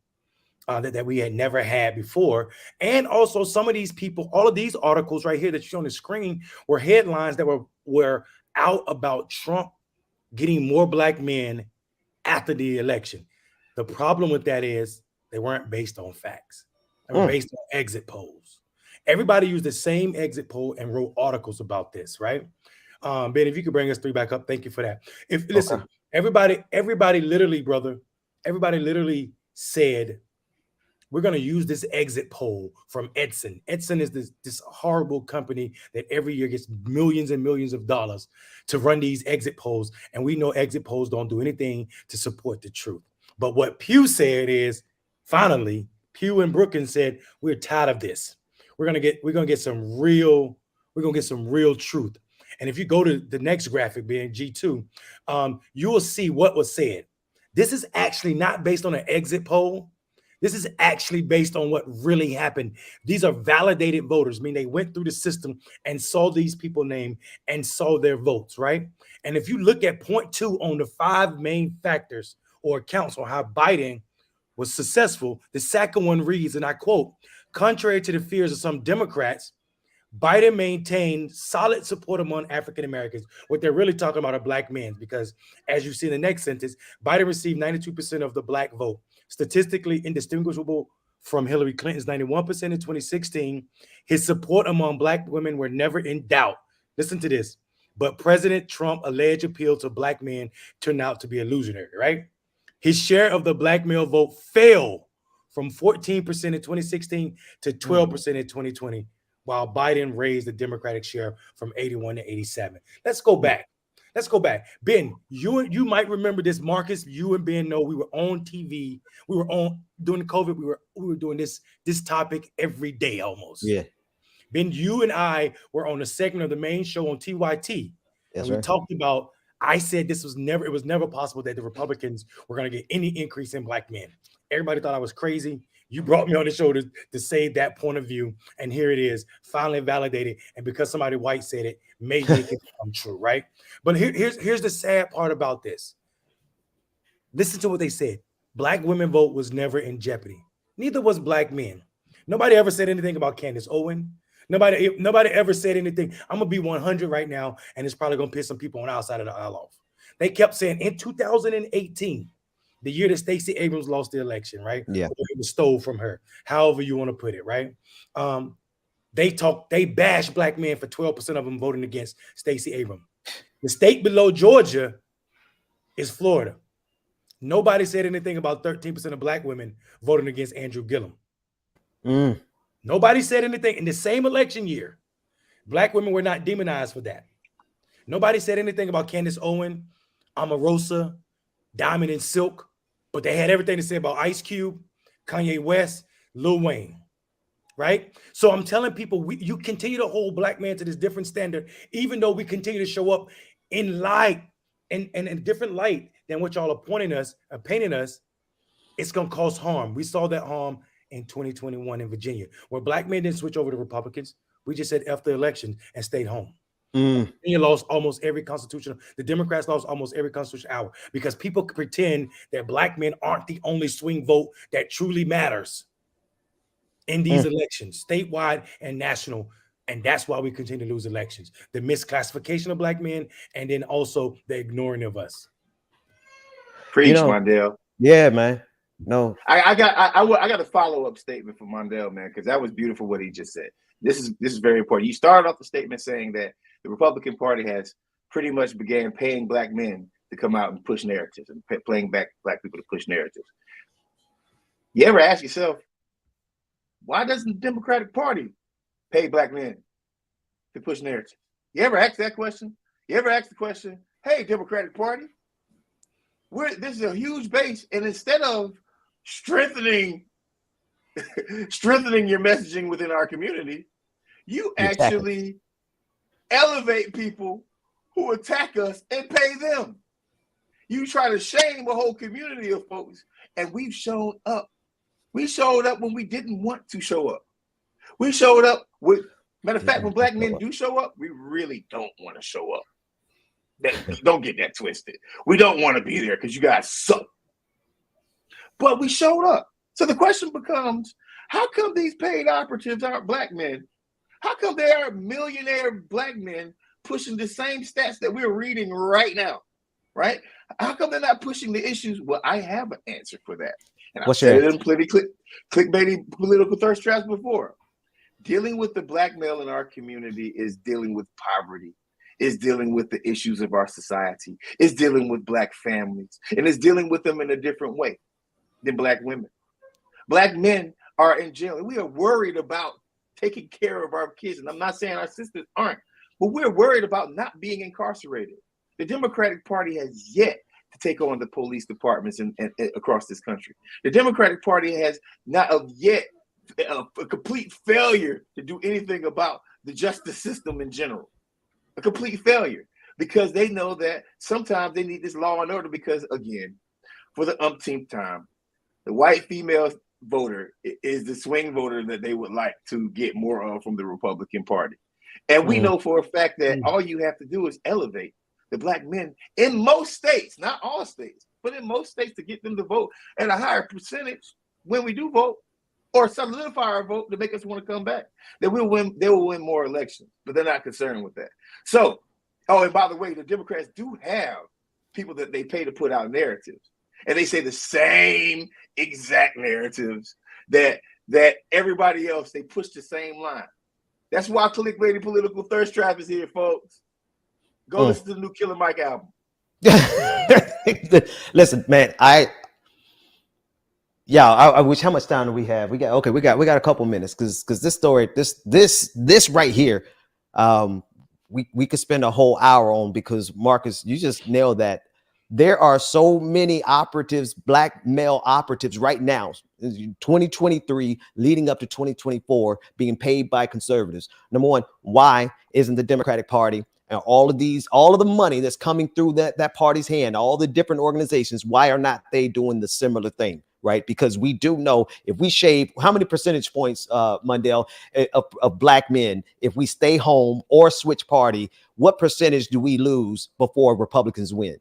that we had never had before. And also some of these people, all of these articles right here that you see on the screen were headlines that were out about Trump getting more Black men after the election. The problem with that is they weren't based on facts. They were based on exit polls. Everybody used the same exit poll and wrote articles about this, right? Ben, if you could bring us 3 back up, thank you for that. Listen, everybody literally, brother, everybody literally said, we're going to use this exit poll from Edson. Edson is this horrible company that every year gets millions and millions of dollars to run these exit polls. And we know exit polls don't do anything to support the truth. But what Pew said is, finally, Pew and Brookins said, we're tired of this. We're gonna get some real truth. And if you go to the next graphic, being G2, you will see what was said. This is actually not based on an exit poll. This is actually based on what really happened. These are validated voters, I mean, they went through the system and saw these people named and saw their votes, right? And if you look at point 2 on the 5 main factors or accounts on how Biden was successful, the second one reads, and I quote, contrary to the fears of some Democrats, Biden maintained solid support among African Americans. What they're really talking about are Black men, because as you see in the next sentence, Biden received 92% of the Black vote, statistically indistinguishable from Hillary Clinton's 91% in 2016. His support among Black women were never in doubt. Listen to this. But President Trump's alleged appeal to Black men turned out to be illusionary, right? His share of the Black male vote fell from 14% in 2016 to 12% in 2020, while Biden raised the Democratic share from 81 to 87. Let's go back. Ben, you might remember this. Marcus, you and Ben know we were on TV. We were on during COVID. We were doing this topic every day almost. Yeah. Ben, you and I were on a segment of the main show on TYT. That's and we right. talked about, I said it was never possible that the Republicans were going to get any increase in Black men. Everybody thought I was crazy. You brought me on the show to say that point of view, and here it is, finally validated. And because somebody white said it, may make it come true, right? But here's the sad part about this. Listen to what they said. Black women vote was never in jeopardy. Neither was Black men. Nobody ever said anything about Candace Owen. Nobody ever said anything. I'm gonna be 100 right now, and it's probably gonna piss some people on the outside of the aisle off. They kept saying in 2018, the year that Stacey Abrams lost the election, right? Yeah. It was stole from her, however you want to put it, right? They bashed Black men for 12% of them voting against Stacey Abrams. The state below Georgia is Florida. Nobody said anything about 13% of Black women voting against Andrew Gillum. Nobody said anything in the same election year. Black women were not demonized for that. Nobody said anything about Candace Owen, Omarosa, Diamond and Silk, but they had everything to say about Ice Cube, Kanye West, Lil Wayne, right? So I'm telling people, you continue to hold Black men to this different standard, even though we continue to show up in light and in a different light than what y'all are painting us, it's going to cause harm. We saw that harm in 2021 in Virginia, where Black men didn't switch over to Republicans. We just said F the election and stayed home. Virginia lost almost every constitutional. The Democrats lost almost every constitutional hour because people pretend that Black men aren't the only swing vote that truly matters in these elections, statewide and national. And that's why we continue to lose elections. The misclassification of Black men, and then also the ignoring of us. Preach, Mondale. Yeah, man. No, I got a follow-up statement for Mondale, man, because that was beautiful what he just said. This is very important. You started off the statement saying that the Republican Party has pretty much began paying Black men to come out and push narratives and playing back Black people to push narratives. You ever ask yourself, why doesn't the Democratic Party pay Black men to push narratives? You ever ask that question? You ever ask the question, hey, Democratic Party, this is a huge base, and instead of strengthening your messaging within our community, you actually elevate people who attack us and pay them. You try to shame a whole community of folks, and we've shown up. We showed up when we didn't want to show up. We showed up with, matter of fact, when Black men do show up, we really don't want to show up. Don't get that twisted. We don't want to be there because you guys suck. But we showed up. So the question becomes, how come these paid operatives aren't Black men? How come they are millionaire Black men pushing the same stats that we're reading right now? Right? How come they're not pushing the issues? Well, I have an answer for that. And I've said it in plenty clickbaity political thirst traps before. Dealing with the Black male in our community is dealing with poverty, is dealing with the issues of our society, is dealing with Black families, and is dealing with them in a different way than Black women. Black men are in jail, and we are worried about taking care of our kids. And I'm not saying our sisters aren't, but we're worried about not being incarcerated. The Democratic Party has yet to take on the police departments and across this country. The Democratic Party has not yet a complete failure to do anything about the justice system in general. A complete failure, because they know that sometimes they need this law and order because, again, for the umpteenth time, the white female voter is the swing voter that they would like to get more of from the Republican Party. And we know for a fact that all you have to do is elevate the Black men in most states, not all states, but in most states, to get them to vote at a higher percentage when we do vote, or solidify our vote to make us want to come back. They will win more elections, but they're not concerned with that. So, and by the way, the Democrats do have people that they pay to put out narratives. And they say the same exact narratives that that everybody else, they push the same line. That's why Clickbaity Political Thirst Trap is here, folks. Go listen to the new Killer Mike album. Listen, man, I wish. How much time do we have? We got a couple minutes because this story, this right here, we could spend a whole hour on, because Marcus, you just nailed that. There are so many operatives, black male operatives right now, 2023 leading up to 2024, being paid by conservatives. Number one, why isn't the Democratic Party and all of the money that's coming through that party's hand, all the different organizations, why are not they doing the similar thing? Right? Because we do know if we shave how many percentage points, Mundell, of black men, if we stay home or switch party, what percentage do we lose before Republicans win?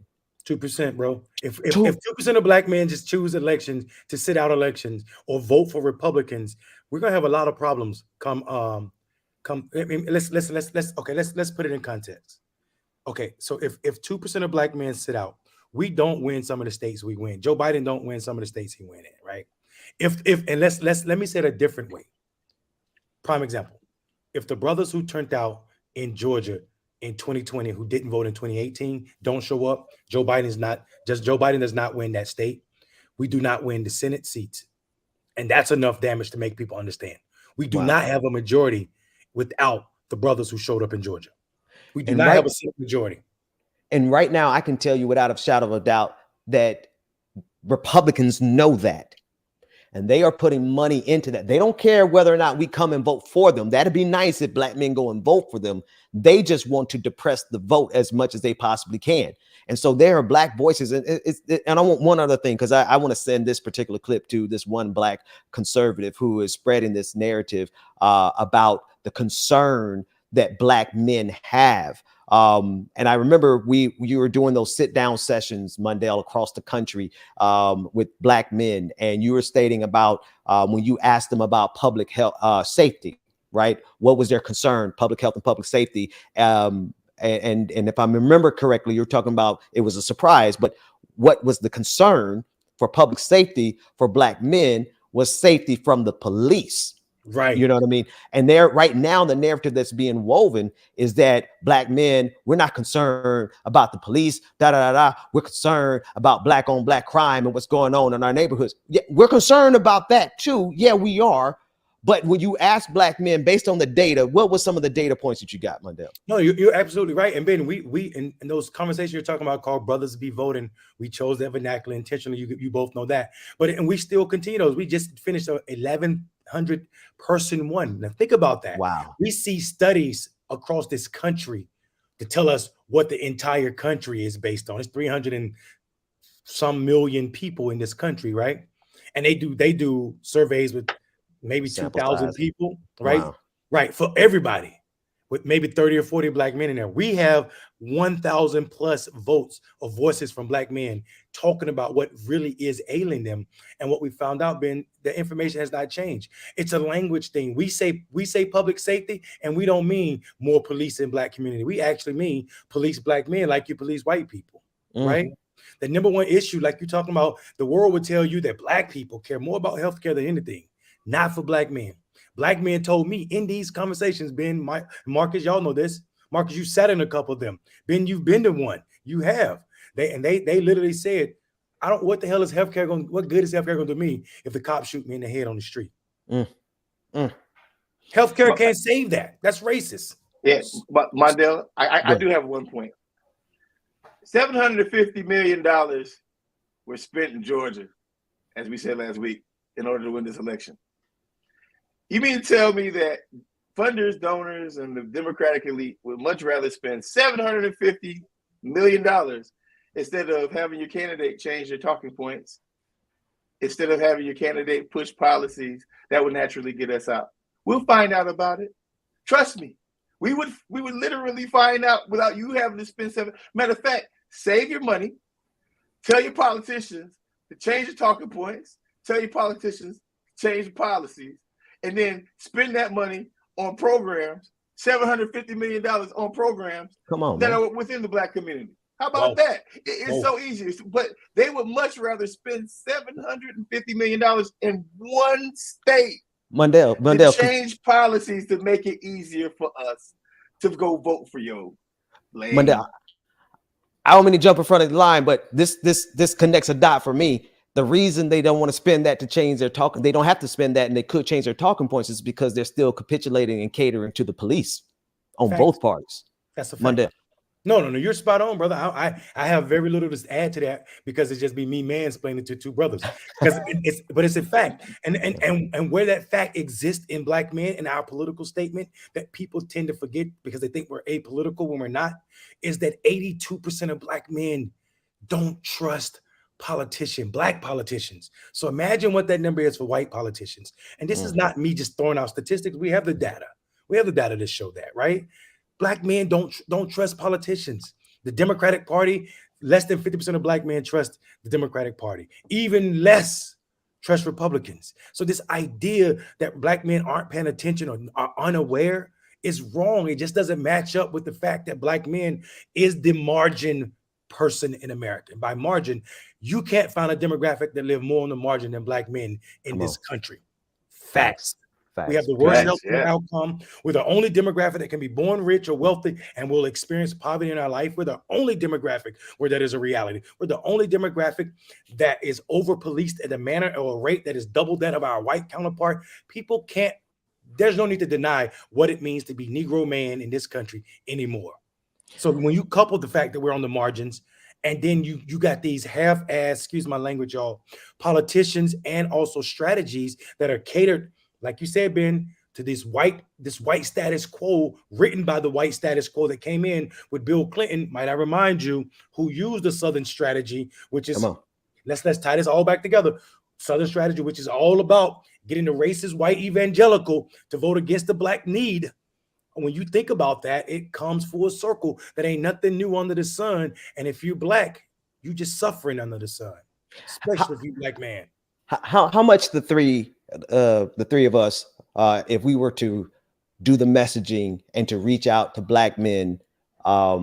2%, bro. If 2% of black men just choose elections to sit out elections or vote for Republicans, we're gonna have a lot of problems. Let's put it in context. Okay, so if 2% of black men sit out, we don't win some of the states we win. Joe Biden don't win some of the states he win in, right? Let me say it a different way. Prime example: if the brothers who turned out in Georgia in 2020 who didn't vote in 2018 don't show up, Joe Biden does not win that state. We do not win the Senate seats, and that's enough damage to make people understand. We do not have a majority without the brothers who showed up in Georgia. We do not have a Senate majority. And right now, I can tell you without a shadow of a doubt that Republicans know that. And they are putting money into that. They don't care whether or not we come and vote for them. That'd be nice if black men go and vote for them. They just want to depress the vote as much as they possibly can. And so there are black voices. And I want one other thing, because I want to send this particular clip to this one black conservative who is spreading this narrative about the concern that black men have. And I remember you were doing those sit down sessions, Mundell, across the country with black men, and you were stating about when you asked them about public health safety, right? What was their concern? Public health and public safety. And if I remember correctly, you're talking about it was a surprise, but what was the concern for public safety for black men was safety from the police. Right. You know what I mean? And there right now, the narrative that's being woven is that black men, we're not concerned about the police, We're concerned about black on black crime and what's going on in our neighborhoods. Yeah, we're concerned about that too. Yeah, we are. But when you ask black men based on the data, what was some of the data points that you got, Mundell? No, you're absolutely right. And Ben, we in those conversations you're talking about called Brothers Be Voting, we chose that vernacular intentionally. You both know that. And we still continue those. We just finished a 1,100 person one. Now think about that. Wow. We see studies across this country to tell us what the entire country is based on. It's 300 and some million people in this country, right? And they do surveys with maybe 2,000 people, right? Wow. Right, for everybody, with maybe 30 or 40 black men in there. We have 1,000 plus votes or voices from black men talking about what really is ailing them. And what we found out, Ben, the information has not changed. It's a language thing. We say public safety, and we don't mean more police in black community. We actually mean police black men like you police white people, right? The number one issue, like you're talking about, the world would tell you that black people care more about healthcare than anything. Not for black men. Black men told me in these conversations, Ben, Marcus, y'all know this. Marcus, you sat in a couple of them. Ben, you've been to one. You have. They literally said, what the hell is healthcare going? What good is healthcare going to do me if the cops shoot me in the head on the street? Healthcare can't save that. That's racist. Yeah, but Mundell, I do have one point. $750 million were spent in Georgia, as we said last week, in order to win this election. You mean to tell me that funders, donors, and the Democratic elite would much rather spend $750 million instead of having your candidate change their talking points, instead of having your candidate push policies that would naturally get us out? We'll find out about it. Trust me. We would literally find out without you having to spend Matter of fact, save your money. Tell your politicians to change your talking points. Tell your politicians to change policies. And then spend that money on programs, $750 million on programs that are within the black community. How about that? It's so easy. But they would much rather spend $750 million in one state to change policies to make it easier for us to go vote for you. Mandel, I don't mean to jump in front of the line, but this connects a dot for me. The reason they don't want to spend that to change their talking, they don't have to spend that, and they could change their talking points, is because they're still capitulating and catering to the police on both parties. That's a fact. Mandel. No, you're spot on, brother. I have very little to add to that because it's just be me mansplaining to two brothers. Because it's a fact, and where that fact exists in black men in our political statement that people tend to forget because they think we're apolitical when we're not, is that 82% of black men don't trust black politicians. So imagine what that number is for white politicians. And this is not me just throwing out statistics. We have the data. We have the data to show that, right? Black men don't trust politicians. The Democratic Party, less than 50% of black men trust the Democratic Party. Even less trust Republicans. So this idea that black men aren't paying attention or are unaware is wrong. It just doesn't match up with the fact that black men is the margin person in America. And by margin, you can't find a demographic that live more on the margin than black men in this country. Facts. We have the worst healthcare outcome. We're the only demographic that can be born rich or wealthy and will experience poverty in our life. We're the only demographic where that is a reality. We're the only demographic that is over-policed at a manner or a rate that is double that of our white counterpart. People can't, there's no need to deny what it means to be Negro man in this country anymore. So when you couple the fact that we're on the margins, and then you got these half-ass, excuse my language, y'all, politicians and also strategies that are catered, like you said, Ben, to this white status quo written by the white status quo that came in with Bill Clinton, might I remind you, who used the Southern strategy, which is, let's tie this all back together. Southern strategy, which is all about getting the racist white evangelical to vote against the black need. And when you think about that, it comes full circle. That ain't nothing new under the sun. And if you're black, you just suffering under the sun, especially if you're black man. How much the three of us, if we were to do the messaging and to reach out to black men, out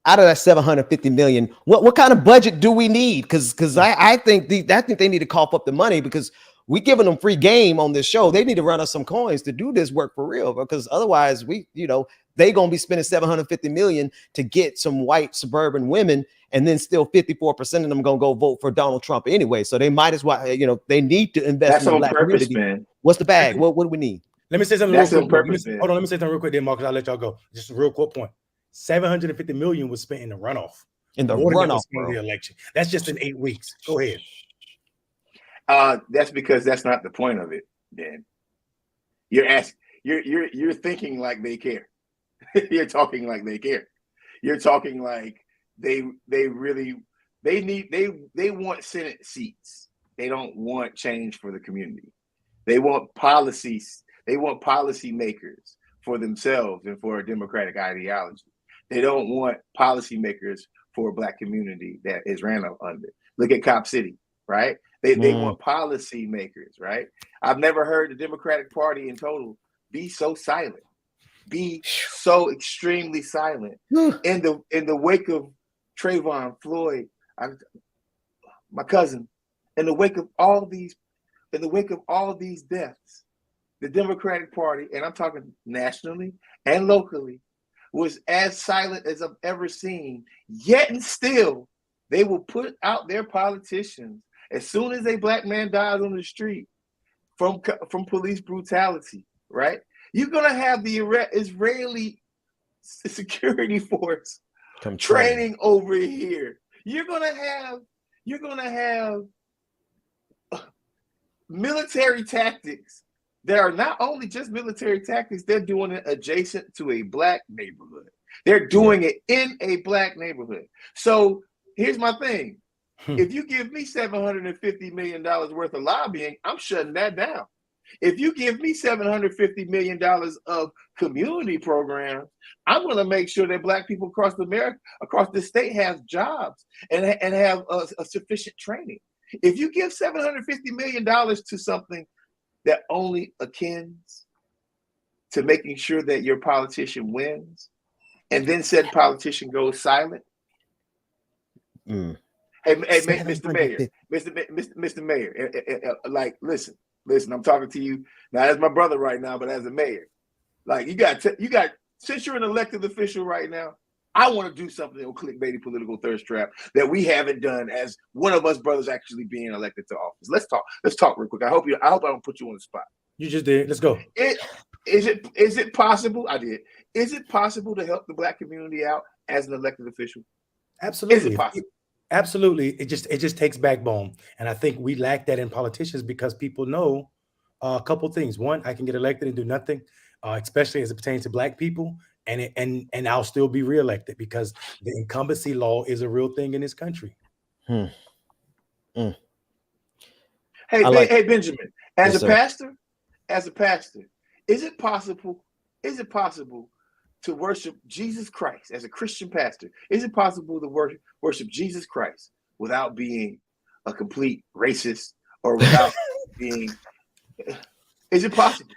of that 750 million, what kind of budget do we need? Because I think they need to cough up the money, because we giving them free game on this show. They need to run us some coins to do this work for real, because otherwise they gonna be spending 750 million to get some white suburban women, and then still 54% of them gonna go vote for Donald Trump anyway. So they might as well, they need to invest in the black community. Man. What's the bag? What do we need? Let me say something real quick. Hold on, let me say something real quick, then, Marcus. I'll let y'all go. Just a real quick point. 750 million was spent in the runoff. In the runoff of the election. That's just in 8 weeks. Go ahead. That's because that's not the point of it, Dan. You're thinking like they care. You're talking like they care. You're talking like they want Senate seats. They don't want change for the community. They want policies. They want policy makers for themselves and for a democratic ideology. They don't want policymakers for a black community that is ran under. Look at Cop City, right? They want policy makers, right? I've never heard the Democratic Party in total be so silent, be so extremely silent. In the wake of Trayvon, Floyd, my cousin, in the wake of all these deaths, the Democratic Party, and I'm talking nationally and locally, was as silent as I've ever seen. Yet and still, they will put out their politicians as soon as a black man dies on the street from police brutality, right? You're gonna have the Israeli security force training over here. You're gonna have military tactics that are not only just military tactics, they're doing it adjacent to a black neighborhood. They're doing it in a black neighborhood. So here's my thing. If you give me $750 million worth of lobbying, I'm shutting that down. If you give me $750 million of community programs, I'm going to make sure that black people across America, across the state, have jobs and have a sufficient training. If you give $750 million to something that only akins to making sure that your politician wins, and then said politician goes silent. Hey, Mr. Mayor, like, listen, Listen, I'm talking to you not as my brother right now, but as a mayor. Like you got since you're an elected official right now, I want to do something on Clickbaity Political Thirst Trap that we haven't done as one of us brothers actually being elected to office. Let's talk real quick. I hope I don't put you on the spot. You just did. Let's go. Is it possible? I did. Is it possible to help the Black community out as an elected official? Absolutely. Is it possible? Absolutely. It just takes backbone. And I think we lack that in politicians because people know a couple things. One, I can get elected and do nothing, especially as it pertains to Black people. And I'll still be reelected because the incumbency law is a real thing in this country. Hey, Benjamin, as a pastor, is it possible to worship Jesus Christ as a Christian pastor? Is it possible to worship Jesus Christ without being a complete racist or without being? Is it possible?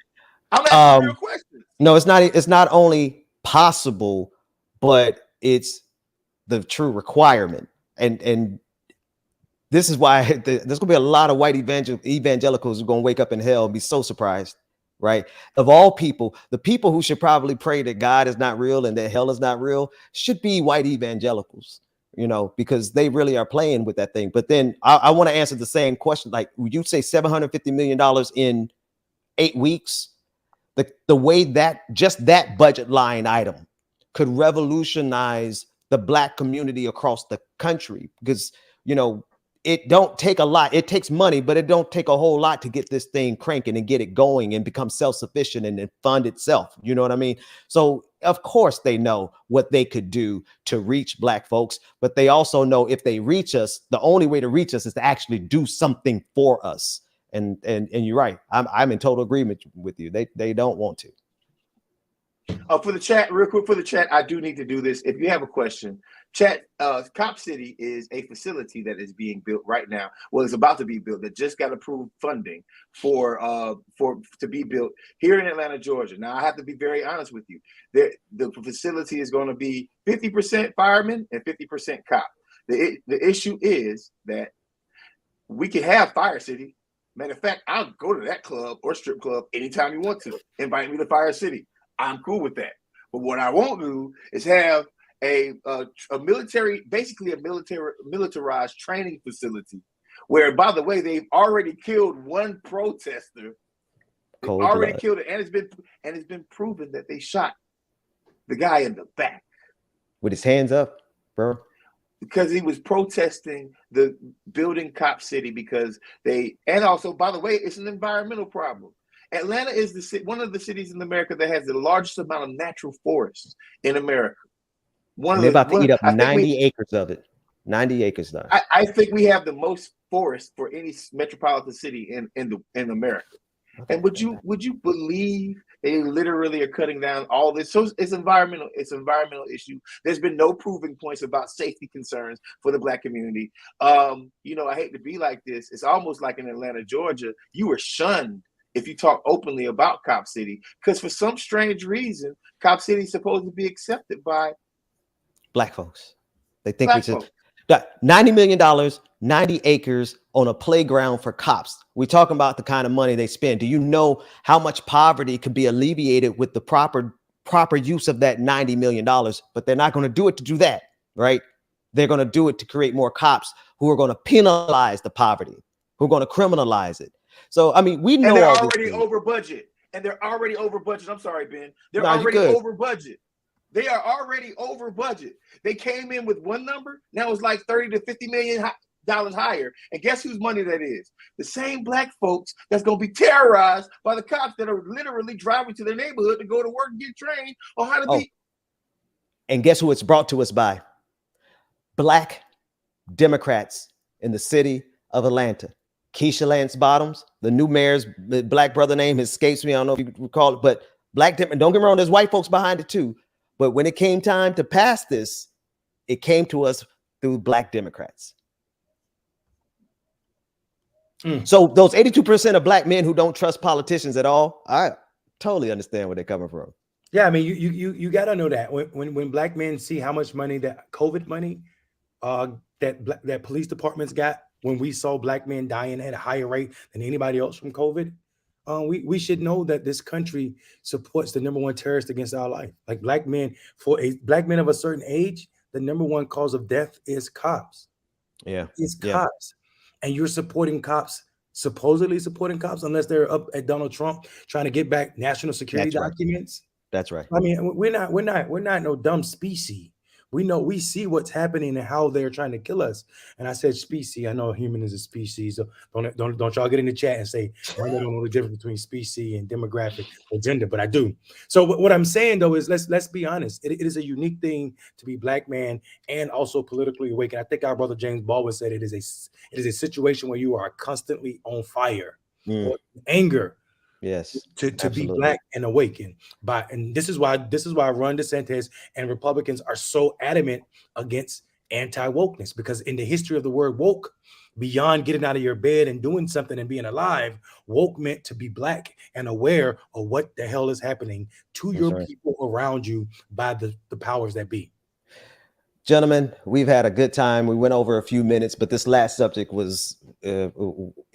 I'm asking you a question. No, it's not. It's not only possible, but it's the true requirement. And this is why there's going to be a lot of white evangelicals who are going to wake up in hell and be so surprised, right? Of all people, the people who should probably pray that God is not real and that hell is not real should be white evangelicals, you know, because they really are playing with that thing. But then I want to answer the same question. Like, would you say $750 million in 8 weeks? The way that just that budget line item could revolutionize the Black community across the country, because, you know, it don't take a lot. It takes money, but it don't take a whole lot to get this thing cranking and get it going and become self-sufficient and fund itself. You know what I mean? So of course they know what they could do to reach Black folks, but they also know if they reach us, the only way to reach us is to actually do something for us. And you're right. I'm in total agreement with you. They don't want to. For the chat, real quick, for the chat, I do need to do this. If you have a question, chat, Cop City is a facility that is being built right now. Well, it's about to be built. That just got approved funding to be built here in Atlanta, Georgia. Now, I have to be very honest with you. The facility is going to be 50% firemen and 50% cop. The issue is that we can have Fire City. Matter of fact, I'll go to that club or strip club anytime you want to. Invite me to Fire City. I'm cool with that. But what I won't do is have a military, basically a militarized training facility where, by the way, they've already killed one protester. They've already killed it, and it's been proven that they shot the guy in the back with his hands up, bro. Because he was protesting the building Cop City and also, by the way, it's an environmental problem. Atlanta is one of the cities in America that has the largest amount of natural forests in America. They're about to eat up 90 acres of it. 90 acres now. I think we have the most forest for any metropolitan city in America. Okay. And would you believe they literally are cutting down all this? So it's environmental issue. There's been no proving points about safety concerns for the Black community. You know, I hate to be like this. It's almost like in Atlanta, Georgia, you were shunned if you talk openly about Cop City, because for some strange reason, Cop City is supposed to be accepted by Black folks. They think we should. $90 million, 90 acres on a playground for cops. We're talking about the kind of money they spend. Do you know how much poverty could be alleviated with the proper use of that $90 million? But they're not going to do it to do that, right? They're going to do it to create more cops who are going to penalize the poverty, who are going to criminalize it. So, I mean, we know and they're all already these over budget. And they're already over budget. I'm sorry, Ben. They're No, already over budget. They are already over budget. They came in with one number. Now it's like $30 to $50 million higher. And guess whose money that is? The same Black folks that's going to be terrorized by the cops that are literally driving to their neighborhood to go to work and get trained on how to be. And guess who it's brought to us by? Black Democrats in the city of Atlanta. Keisha Lance Bottoms, the new mayor's Black brother name escapes me. I don't know if you recall it, but Black Democrats, don't get me wrong, there's white folks behind it too. But when it came time to pass this, it came to us through Black Democrats. So those 82% of Black men who don't trust politicians at all, I totally understand where they're coming from. Yeah, I mean, you got to know that when Black men see how much money, that COVID money, that police departments got when we saw black men dying at a higher rate than anybody else from COVID. We should know that this country supports the number one terrorist against our life. Like black men, black men of a certain age, the number one cause of death is cops. Yeah. It's cops. And you're supporting cops, supposedly supporting cops, unless they're up at Donald Trump trying to get back national security documents. That's right. I mean, we're not no dumb species. We see what's happening and how they're trying to kill us. And I said species. I know a human is a species. So don't y'all get in the chat and say, well, I don't know the difference between species and demographic or gender, but I do. So what I'm saying though is let's be honest. It is a unique thing to be black man and also politically awake. And I think our brother James Baldwin said it is a situation where you are constantly on fire or anger. Yes, to be black and awakened and this is why Ron DeSantis and Republicans are so adamant against anti-wokeness, because in the history of the word woke, beyond getting out of your bed and doing something and being alive, woke meant to be black and aware of what the hell is happening to your people around you by the powers that be. Gentlemen, we've had a good time. We went over a few minutes, but this last subject was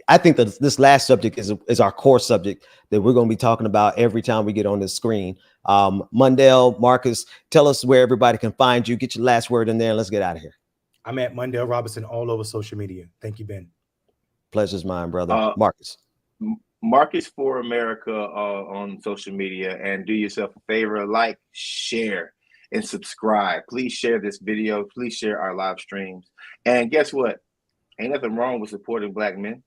I think that this last subject is our core subject that we're going to be talking about every time we get on this screen. Mundell, Marcus, tell us where everybody can find you. Get your last word in there and let's get out of here. I'm at Mundell Robinson all over social media. Thank you, Ben. Pleasure's mine, brother. Marcus. Marcus for America on social media, and do yourself a favor, like, share, and subscribe. Please share this video. Please share our live streams. And guess what? Ain't nothing wrong with supporting black men.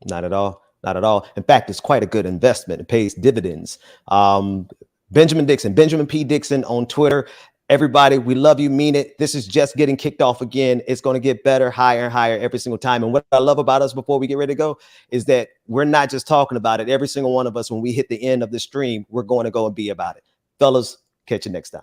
Not at all. Not at all. In fact, it's quite a good investment. It pays dividends. Benjamin P. Dixon on Twitter. Everybody, we love you, mean it. This is just getting kicked off again. It's going to get better, higher and higher every single time. And what I love about us before we get ready to go is that we're not just talking about it. Every single one of us, when we hit the end of the stream, we're going to go and be about it. Fellas, catch you next time.